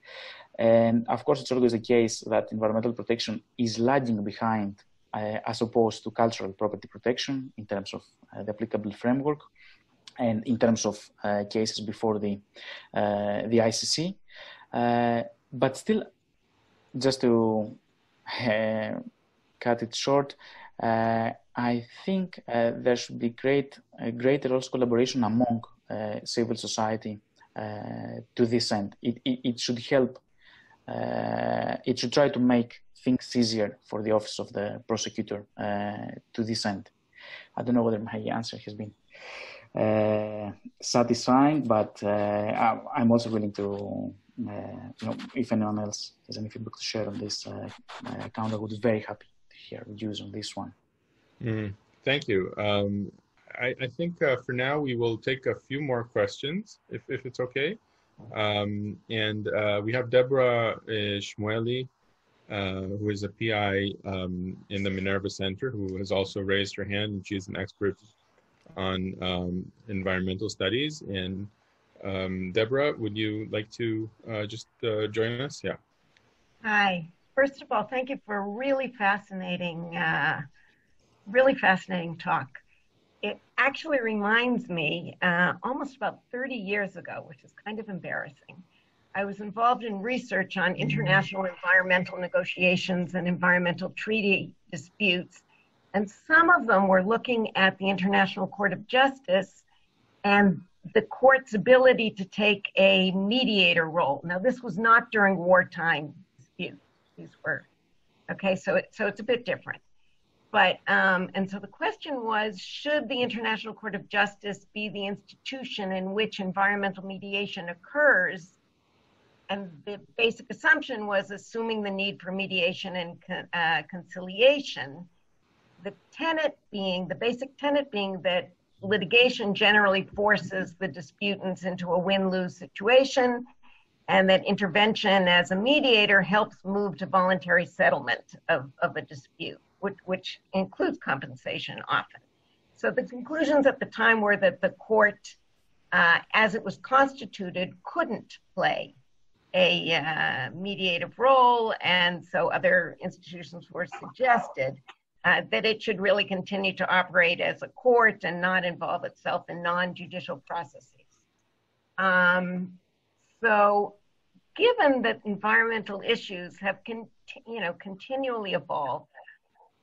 S2: And of course, it's always the case that environmental protection is lagging behind as opposed to cultural property protection in terms of the applicable framework and in terms of cases before the ICC. But still, just to cut it short, I think there should be greater also collaboration among civil society to this end. It should help. It should try to make things easier for the office of the prosecutor to this end. I don't know whether my answer has been satisfying, but I'm also willing to, if anyone else has any feedback to share on this account, I would be very happy to hear views on this one.
S1: Thank you. I think for now we will take a few more questions, if it's okay. And we have Deborah Shmueli, who is a PI in the Minerva Center, who has also raised her hand, and she's an expert on environmental studies. And Deborah, would you like to just join us? Yeah.
S3: Hi. First of all, thank you for a really fascinating talk. It actually reminds me almost about 30 years ago, which is kind of embarrassing. I was involved in research on international environmental negotiations and environmental treaty disputes. And some of them were looking at the International Court of Justice and the court's ability to take a mediator role. Now, this was not during wartime disputes. These were, okay, so it's a bit different. But, and so the question was, should the International Court of Justice be the institution in which environmental mediation occurs? And the basic assumption was, assuming the need for mediation and conciliation, the basic tenet being that litigation generally forces the disputants into a win-lose situation, and that intervention as a mediator helps move to voluntary settlement of a dispute, which includes compensation often. So the conclusions at the time were that the court, as it was constituted, couldn't play a mediative role, and so other institutions were suggested that it should really continue to operate as a court and not involve itself in non-judicial processes. So given that environmental issues have continually evolved,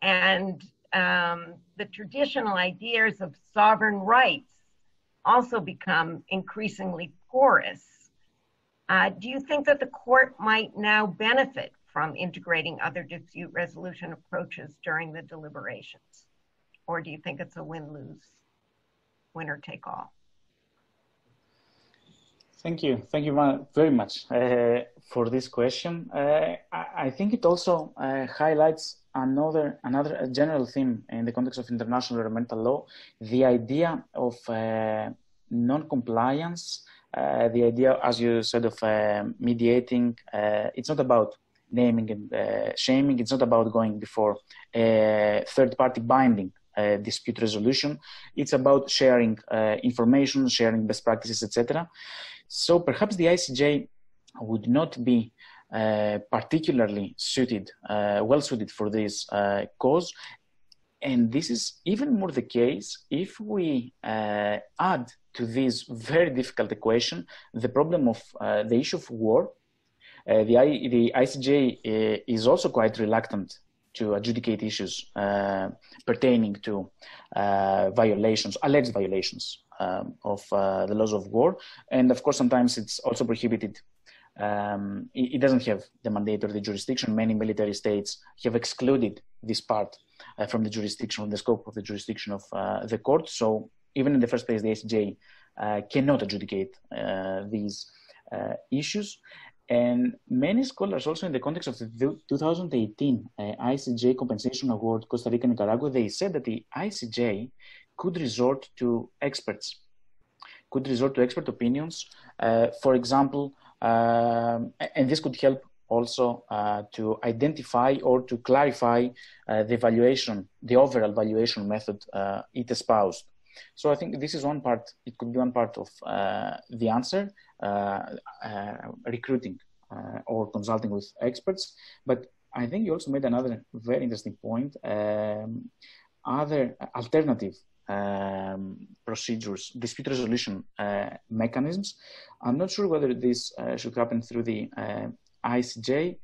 S3: and the traditional ideas of sovereign rights also become increasingly porous, do you think that the court might now benefit from integrating other dispute resolution approaches during the deliberations? Or do you think it's a win-lose, winner-take-all?
S2: Thank you very much for this question. I think it also highlights another general theme in the context of international environmental law, the idea of non-compliance, the idea, as you said, of mediating. It's not about naming and shaming. It's not about going before third-party binding dispute resolution. It's about sharing information, sharing best practices, etc. So perhaps the ICJ would not be particularly well suited for this cause. And this is even more the case if we add to this very difficult equation the problem of the issue of war. The ICJ is also quite reluctant to adjudicate issues pertaining to violations, alleged violations of the laws of war. And of course, sometimes it's also prohibited. It doesn't have the mandate or the jurisdiction. Many military states have excluded this part from the jurisdiction, from the scope of the jurisdiction of the court. So even in the first place, the ICJ cannot adjudicate these issues. And many scholars also in the context of the 2018 ICJ compensation award, Costa Rica, Nicaragua, they said that the ICJ could resort to experts, could resort to expert opinions. For example, and this could help also to identify or to clarify the valuation, the overall valuation method it espoused. So I think this is one part, it could be one part of the answer, recruiting or consulting with experts. But I think you also made another very interesting point, other alternative procedures, dispute resolution mechanisms. I'm not sure whether this should happen through the ICJ,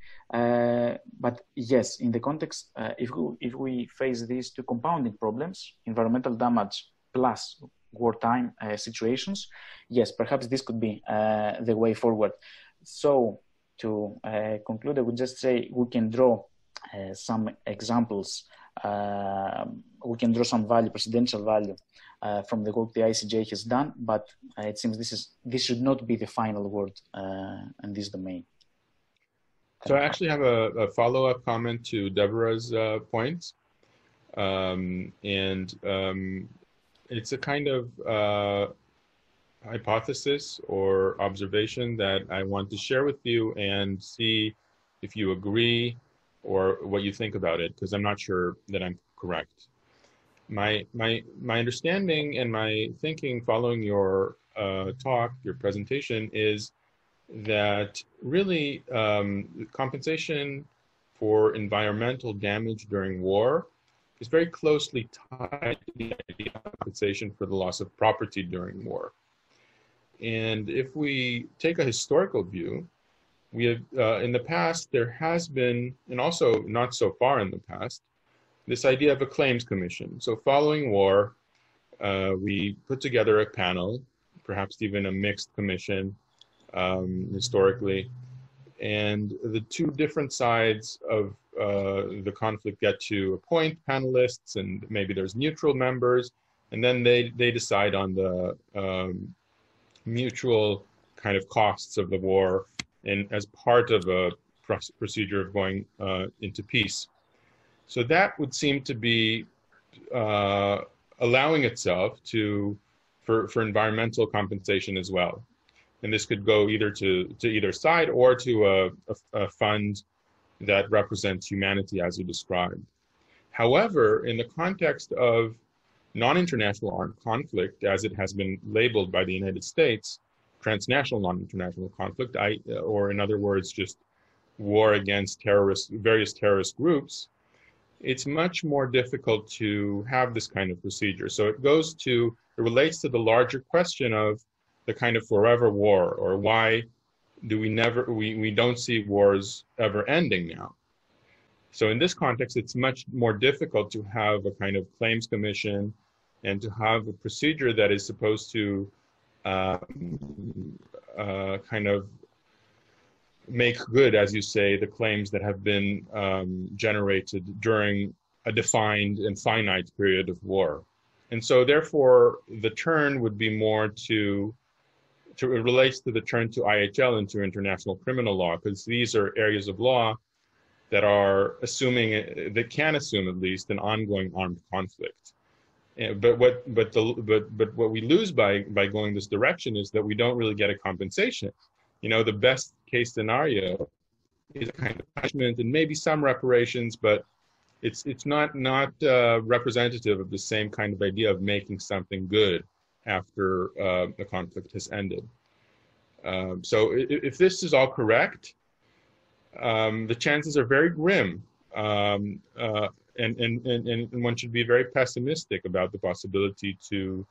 S2: but yes, in the context, if we face these two compounding problems, environmental damage plus wartime situations, yes, perhaps this could be the way forward. So to conclude, I would just say we can draw some examples, we can draw some value, precedential value from the work the ICJ has done, but it seems this should not be the final word in this domain.
S1: So I actually have a follow-up comment to Deborah's points. It's a kind of hypothesis or observation that I want to share with you and see if you agree or what you think about it, because I'm not sure that I'm correct. My understanding and my thinking following your talk, your presentation, is that really compensation for environmental damage during war is very closely tied to the idea of compensation for the loss of property during war. And if we take a historical view, we have, in the past, there has been, and also not so far in the past, this idea of a claims commission. So following war, we put together a panel, perhaps even a mixed commission historically, and the two different sides of the conflict get to appoint panelists, and maybe there's neutral members, and then they decide on the mutual kind of costs of the war and as part of a procedure of going into peace. So that would seem to be allowing itself for environmental compensation as well. And this could go either to either side or to a fund that represents humanity as you described. However, in the context of non-international armed conflict, as it has been labeled by the United States, transnational non-international conflict, or in other words, just war against various terrorist groups, it's much more difficult to have this kind of procedure. So it relates to the larger question of the kind of forever war, or why do we don't see wars ever ending now. So in this context, it's much more difficult to have a kind of claims commission and to have a procedure that is supposed to kind of make good, as you say, the claims that have been generated during a defined and finite period of war. And so therefore, the turn would be more it relates to the turn to IHL and to international criminal law, because these are areas of law that are that can assume at least an ongoing armed conflict. But what we lose by going this direction is that we don't really get a compensation. You know, the best case scenario is a kind of punishment and maybe some reparations, but it's not representative of the same kind of idea of making something good after the conflict has ended. So if this is all correct, the chances are very grim, and one should be very pessimistic about the possibility to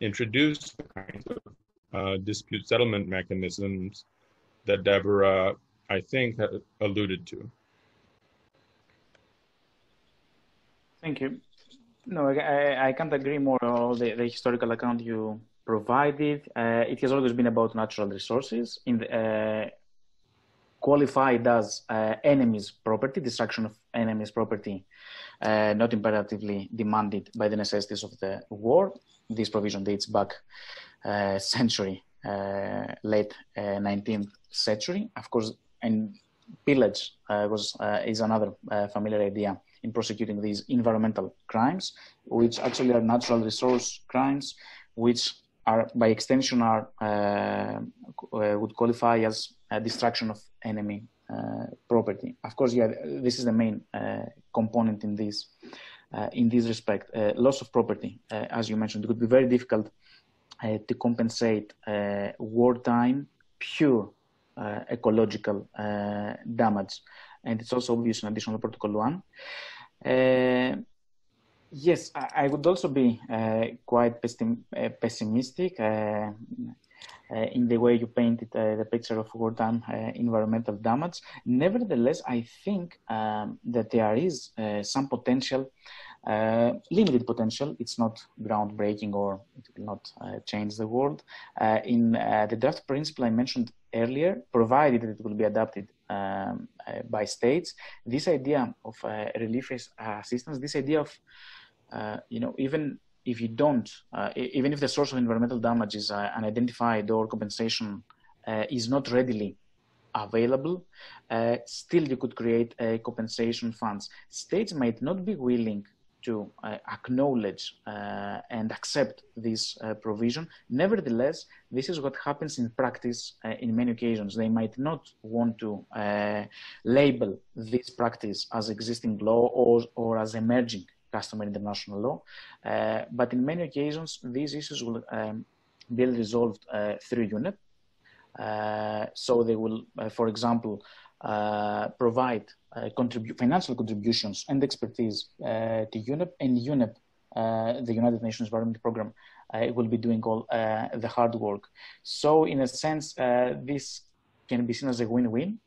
S1: introduce the kinds of dispute settlement mechanisms that Deborah, I think, alluded to.
S2: Thank you. No, I can't agree more on the historical account you provided. It has always been about natural resources, qualified as enemy's property, destruction of enemy's property, not imperatively demanded by the necessities of the war. This provision dates back century, late 19th century. Of course, and pillage is another familiar idea in prosecuting these environmental crimes, which actually are natural resource crimes, which are by extension would qualify as a destruction of enemy property. Of course, yeah, this is the main component in this respect. Loss of property, as you mentioned, it would be very difficult to compensate wartime pure ecological damage, and it's also obvious in additional Protocol 1. Yes, I would also be quite pessimistic in the way you painted the picture of wartime environmental damage. Nevertheless, I think that there is some potential, limited potential. It's not groundbreaking or it will not change the world. In the draft principle I mentioned earlier, provided that it will be adopted by states, this idea of relief assistance, this idea of even if you don't, even if the source of environmental damage is unidentified or compensation is not readily available, still you could create compensation funds. States might not be willing to acknowledge and accept this provision. Nevertheless, this is what happens in practice in many occasions. They might not want to label this practice as existing law or as emerging customary international law, but in many occasions, these issues will be resolved through UNEP. So they will, for example, provide financial contributions and expertise to UNEP, and UNEP, the United Nations Environment Program, will be doing all the hard work. So in a sense, this can be seen as a win-win.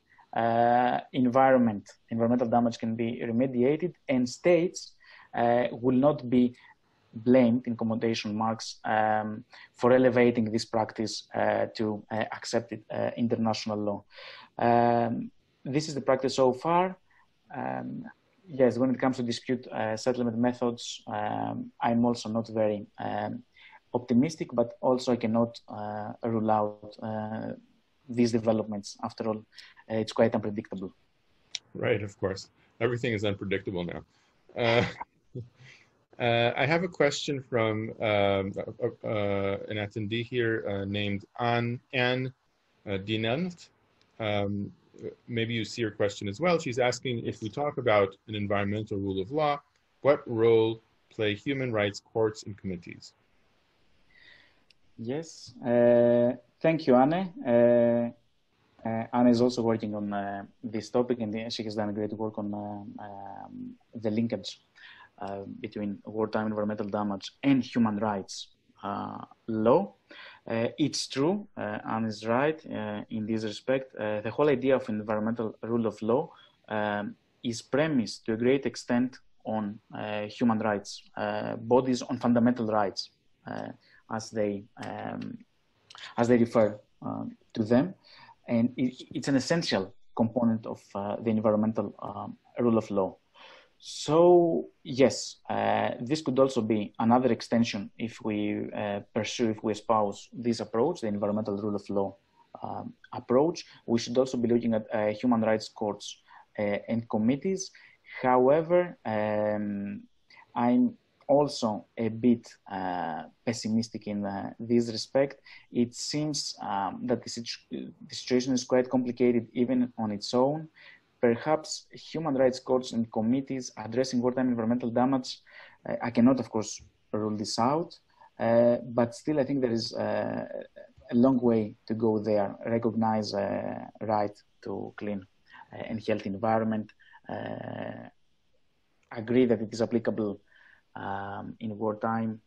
S2: Environmental damage can be remediated, and states will not be blamed, in quotation marks, for elevating this practice to accepted international law. This is the practice so far. Yes, when it comes to dispute settlement methods, I'm also not very optimistic, but also I cannot rule out these developments. After all, it's quite unpredictable.
S1: Right, of course. Everything is unpredictable now. I have a question from an attendee here named Anne Dinelt. Maybe you see her question as well. She's asking, if we talk about an environmental rule of law, what role play human rights courts and committees?
S2: Yes, thank you, Anne. Anne is also working on this topic, and she has done great work on the linkage between wartime environmental damage and human rights law. It's true, Anne is right in this respect. The whole idea of environmental rule of law is premised to a great extent on human rights, bodies on fundamental rights, as they refer to them. And it's an essential component of the environmental rule of law. So yes, this could also be another extension if we espouse this approach, the environmental rule of law approach. We should also be looking at human rights courts and committees. However, I'm also a bit pessimistic in this respect. It seems that the situation is quite complicated even on its own. Perhaps human rights courts and committees addressing wartime environmental damage, I cannot, of course, rule this out, but still I think there is a long way to go there. Recognize right to clean and healthy environment, agree that it is applicable in wartime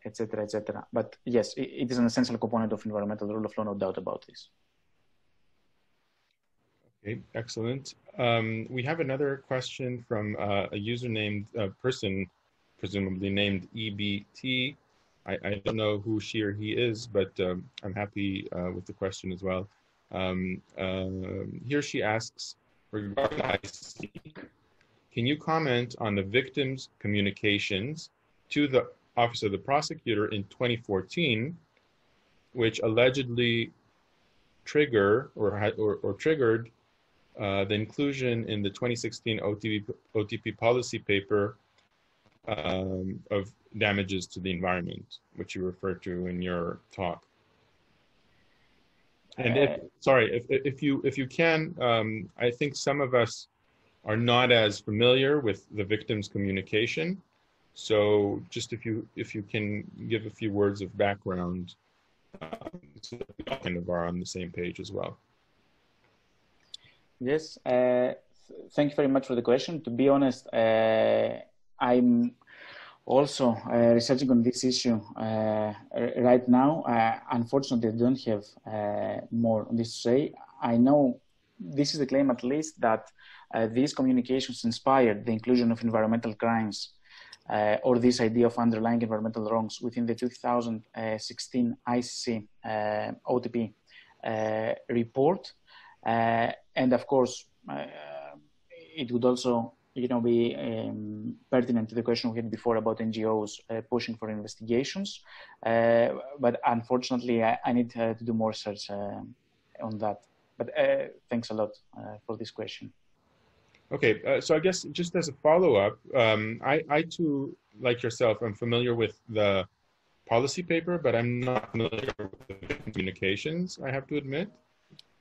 S2: etc., etc. But yes, it is an essential component of environmental rule of law, no doubt about this.
S1: Okay, excellent. We have another question from a user named person, presumably named EBT. I don't know who she or he is, but I'm happy with the question as well. Here she asks, regarding ICC, can you comment on the victim's communications to the Office of the Prosecutor in 2014, which allegedly triggered the inclusion in the 2016 OTP policy paper of damages to the environment, which you referred to in your talk. And if you can, I think some of us are not as familiar with the victim's communication. So just if you can give a few words of background, so that we all kind of are on the same page as well.
S2: Yes, thank you very much for the question. To be honest, I'm also researching on this issue right now. Unfortunately, I don't have more on this to say. I know this is the claim, at least, that these communications inspired the inclusion of environmental crimes or this idea of underlying environmental wrongs within the 2016 ICC OTP report. And of course, it would also, be pertinent to the question we had before about NGOs pushing for investigations. But unfortunately, I need to do more research on that. But thanks a lot for this question.
S1: Okay, so I guess just as a follow-up, I too, like yourself, I'm familiar with the policy paper, but I'm not familiar with the communications, I have to admit.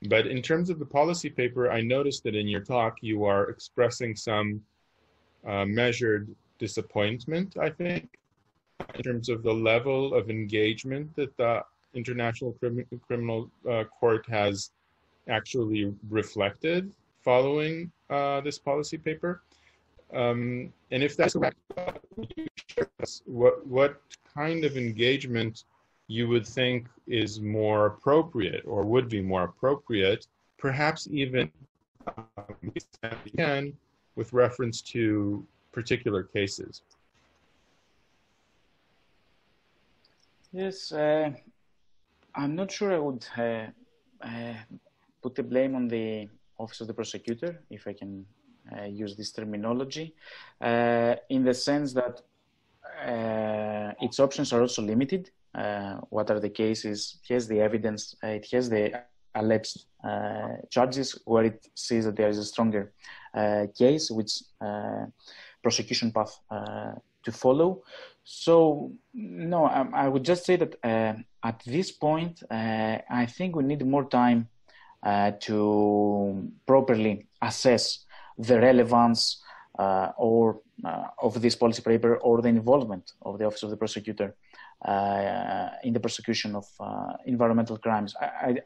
S1: But in terms of the policy paper, I noticed that in your talk, you are expressing some measured disappointment, I think, in terms of the level of engagement that the International Criminal Court has actually reflected following this policy paper. And if that's correct, would you share with us what kind of engagement you would think is more appropriate or would be more appropriate, perhaps even with reference to particular cases?
S2: Yes, I'm not sure I would put the blame on the Office of the Prosecutor, if I can use this terminology, in the sense that its options are also limited. What are the cases? It has the evidence, it has the alleged charges where it sees that there is a stronger case, which prosecution path to follow. So, no, I would just say that at this point, I think we need more time to properly assess the relevance of this policy paper or the involvement of the Office of the Prosecutor in the prosecution of environmental crimes. I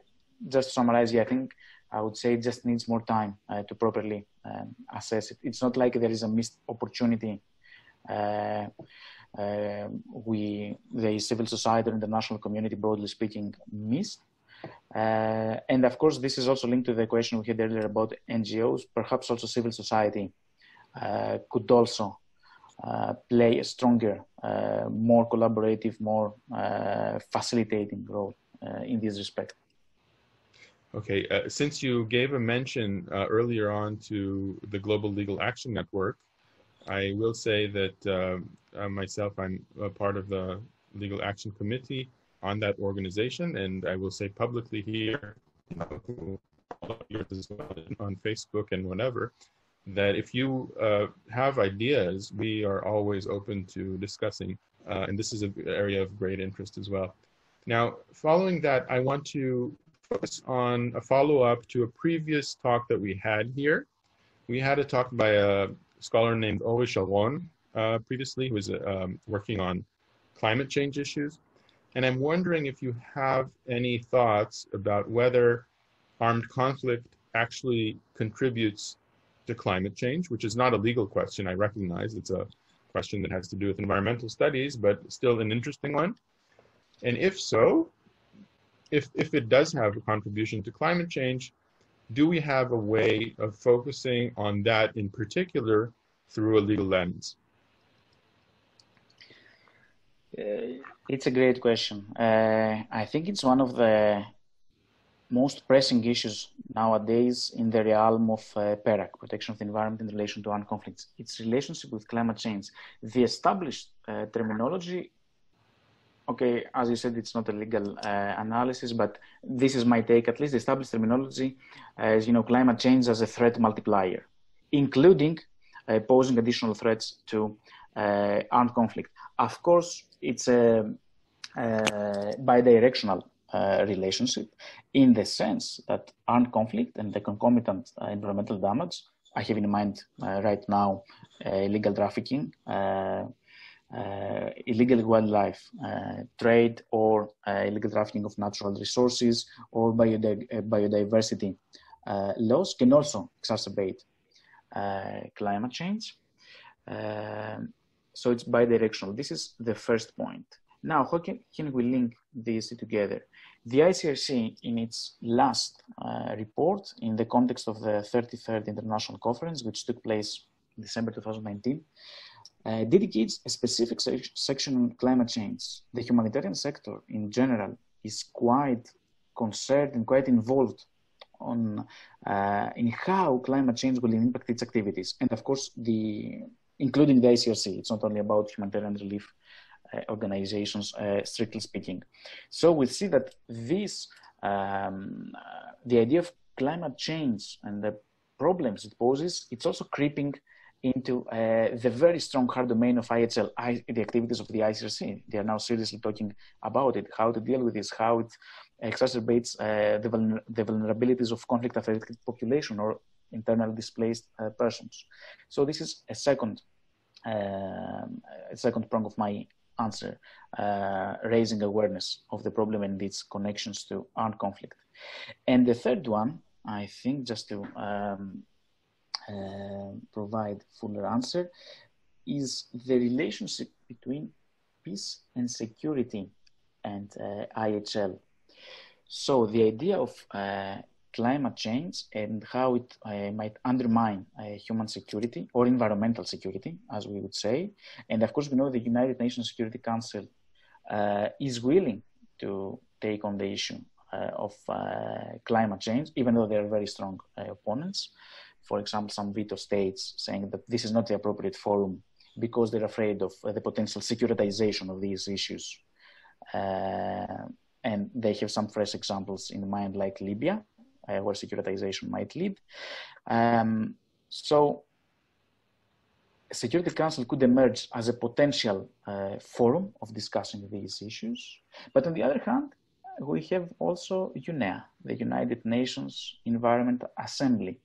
S2: just to summarize, I think I would say it just needs more time to properly assess it. It's not like there is a missed opportunity. The civil society or international community, broadly speaking, missed. And of course, this is also linked to the question we had earlier about NGOs. Perhaps also civil society could also play a stronger, more collaborative, more facilitating role in this respect.
S1: Okay, since you gave a mention earlier on to the Global Legal Action Network, I will say that myself, I'm a part of the Legal Action Committee on that organization, and I will say publicly here, as well, on Facebook and whatever, that if you have ideas, we are always open to discussing, and this is an area of great interest as well. Now, following that, I want to focus on a follow-up to a previous talk that we had here. We had a talk by a scholar named Ori Sharon previously, who was working on climate change issues. And I'm wondering if you have any thoughts about whether armed conflict actually contributes to climate change, which is not a legal question, I recognize. It's a question that has to do with environmental studies, but still an interesting one? And if so, if it does have a contribution to climate change, do we have a way of focusing on that in particular through a legal lens?
S2: It's a great question. I think it's one of the most pressing issues nowadays in the realm of PERAC, protection of the environment in relation to armed conflicts. Its relationship with climate change. The established terminology, okay, as you said, it's not a legal analysis, but this is my take. At least the established terminology as, you know, climate change as a threat multiplier, including posing additional threats to armed conflict. Of course, it's a bidirectional relationship in the sense that armed conflict and the concomitant environmental damage, I have in mind right now illegal trafficking, illegal wildlife trade, or illegal trafficking of natural resources, or biodiversity loss can also exacerbate climate change. So it's bidirectional. This is the first point. Now, how can we link these two together? The ICRC, in its last report, in the context of the 33rd International Conference, which took place in December 2019, dedicates a specific section on climate change. The humanitarian sector in general is quite concerned and quite involved in how climate change will impact its activities. And of course, including the ICRC, it's not only about humanitarian relief organizations, strictly speaking. So we see that the idea of climate change and the problems it poses, it's also creeping into the very strong hard domain of IHL, the activities of the ICRC. They are now seriously talking about it, how to deal with this, how it exacerbates the vulnerabilities of conflict-affected population or internally displaced persons. So this is a second prong of my answer, raising awareness of the problem and its connections to armed conflict. And the third one, I think, just to provide fuller answer, is the relationship between peace and security and IHL. So the idea of climate change and how it might undermine human security or environmental security, as we would say. And of course, we know the United Nations Security Council is willing to take on the issue of climate change, even though they are very strong opponents. For example, some veto states saying that this is not the appropriate forum because they're afraid of the potential securitization of these issues. And they have some fresh examples in mind, like Libya, where securitization might lead. So Security Council could emerge as a potential forum of discussing these issues. But on the other hand, we have also UNEA, the United Nations Environmental Assembly,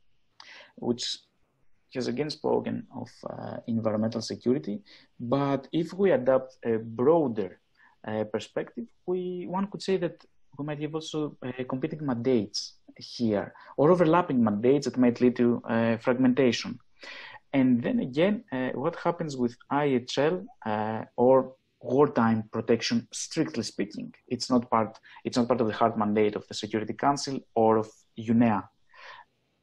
S2: which has again spoken of environmental security. But if we adopt a broader perspective, one could say that we might have also competing mandates here, or overlapping mandates that might lead to fragmentation. And then again, what happens with IHL or wartime protection, strictly speaking? It's not part of the hard mandate of the Security Council or of UNEA.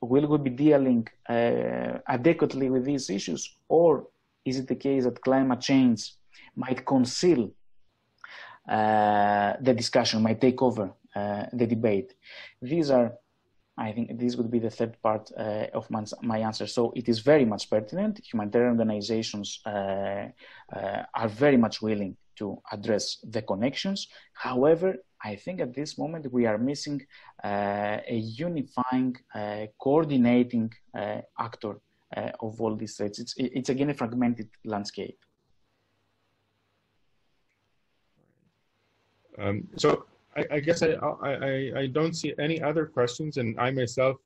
S2: Will we be dealing adequately with these issues, or is it the case that climate change might conceal the discussion, might take over the debate? I think this would be the third part of my answer. So it is very much pertinent. Humanitarian organizations are very much willing to address the connections. However, I think at this moment we are missing a unifying, coordinating actor of all these threats. It's again a fragmented landscape.
S1: So I guess I don't see any other questions, and I myself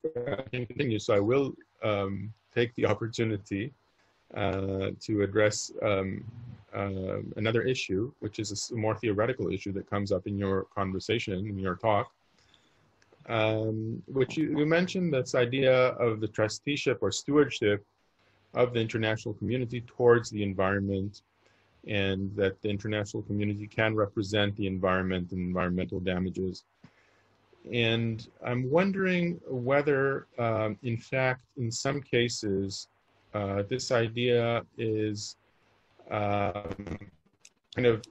S1: can continue. So I will take the opportunity to address another issue, which is a more theoretical issue that comes up in your conversation, in your talk, which you mentioned, this idea of the trusteeship or stewardship of the international community towards the environment, and that the international community can represent the environment and environmental damages. And I'm wondering whether, in fact, in some cases, this idea is kind of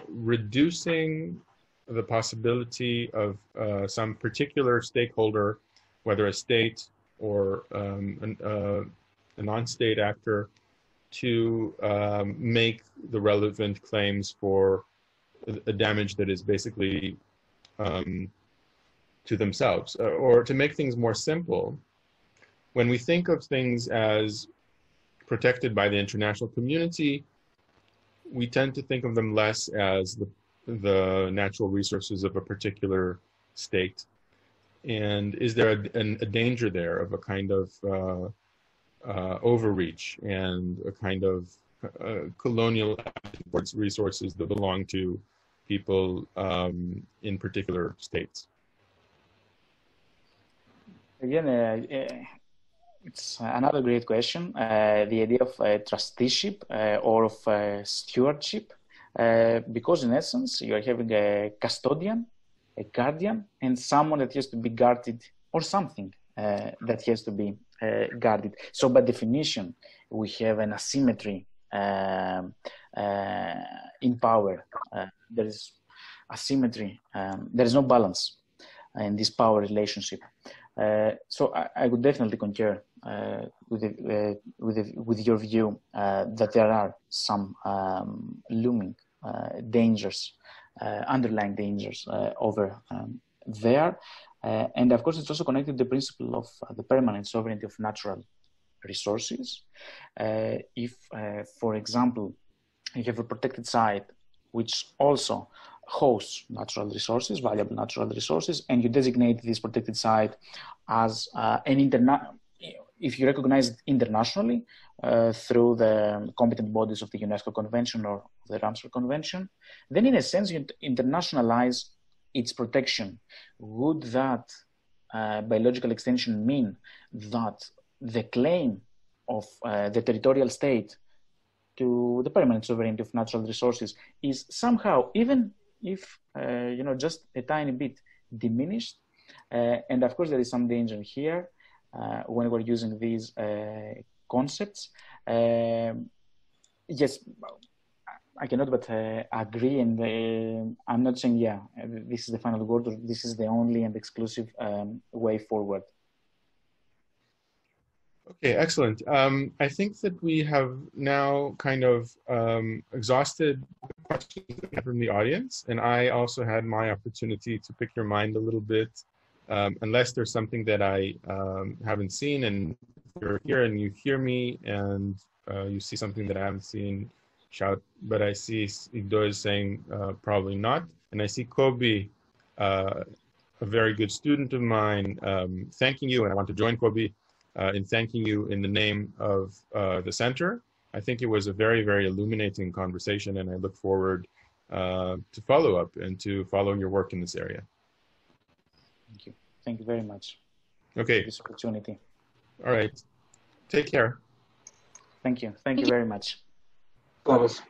S1: reducing the possibility of some particular stakeholder, whether a state or a non-state actor, to make the relevant claims for a damage that is basically to themselves. Or to make things more simple, when we think of things as protected by the international community, we tend to think of them less as the natural resources of a particular state. And is there a danger there of a kind of overreach and a kind of colonial towards resources that belong to people in particular states?
S2: Again, it's another great question. The idea of trusteeship or of stewardship, because in essence, you are having a custodian, a guardian, and someone that has to be guarded, or something that has to be guarded. So by definition, we have an asymmetry in power. There is asymmetry. There is no balance in this power relationship. So I would definitely concur with your view that there are some looming dangers, underlying dangers over there. And of course, it's also connected to the principle of the permanent sovereignty of natural resources. If, for example, you have a protected site which also hosts natural resources, valuable natural resources, and you designate this protected site as if you recognize it internationally through the competent bodies of the UNESCO Convention or the Ramsar Convention, then in a sense you internationalize its protection. Would that, by logical extension, mean that the claim of the territorial state to the permanent sovereignty of natural resources is somehow, even if just a tiny bit, diminished? And of course, there is some danger here when we're using these concepts. Yes, I cannot but agree, and I'm not saying, yeah, this is the final word, or this is the only and exclusive way forward.
S1: Okay, excellent. I think that we have now kind of exhausted the questions that we have from the audience, and I also had my opportunity to pick your mind a little bit, unless there's something that I haven't seen, and if you're here and you hear me and you see something that I haven't seen, shout. But I see Ido is saying probably not, and I see Kobe, a very good student of mine, thanking you, and I want to join Kobe in thanking you in the name of the center. I think it was a very, very illuminating conversation, and I look forward to follow up and to follow your work in this area.
S2: Thank you. Thank you very much.
S1: Okay.
S2: For this opportunity.
S1: All right. Take care.
S2: Thank you. Thank you very much.
S4: Stavros.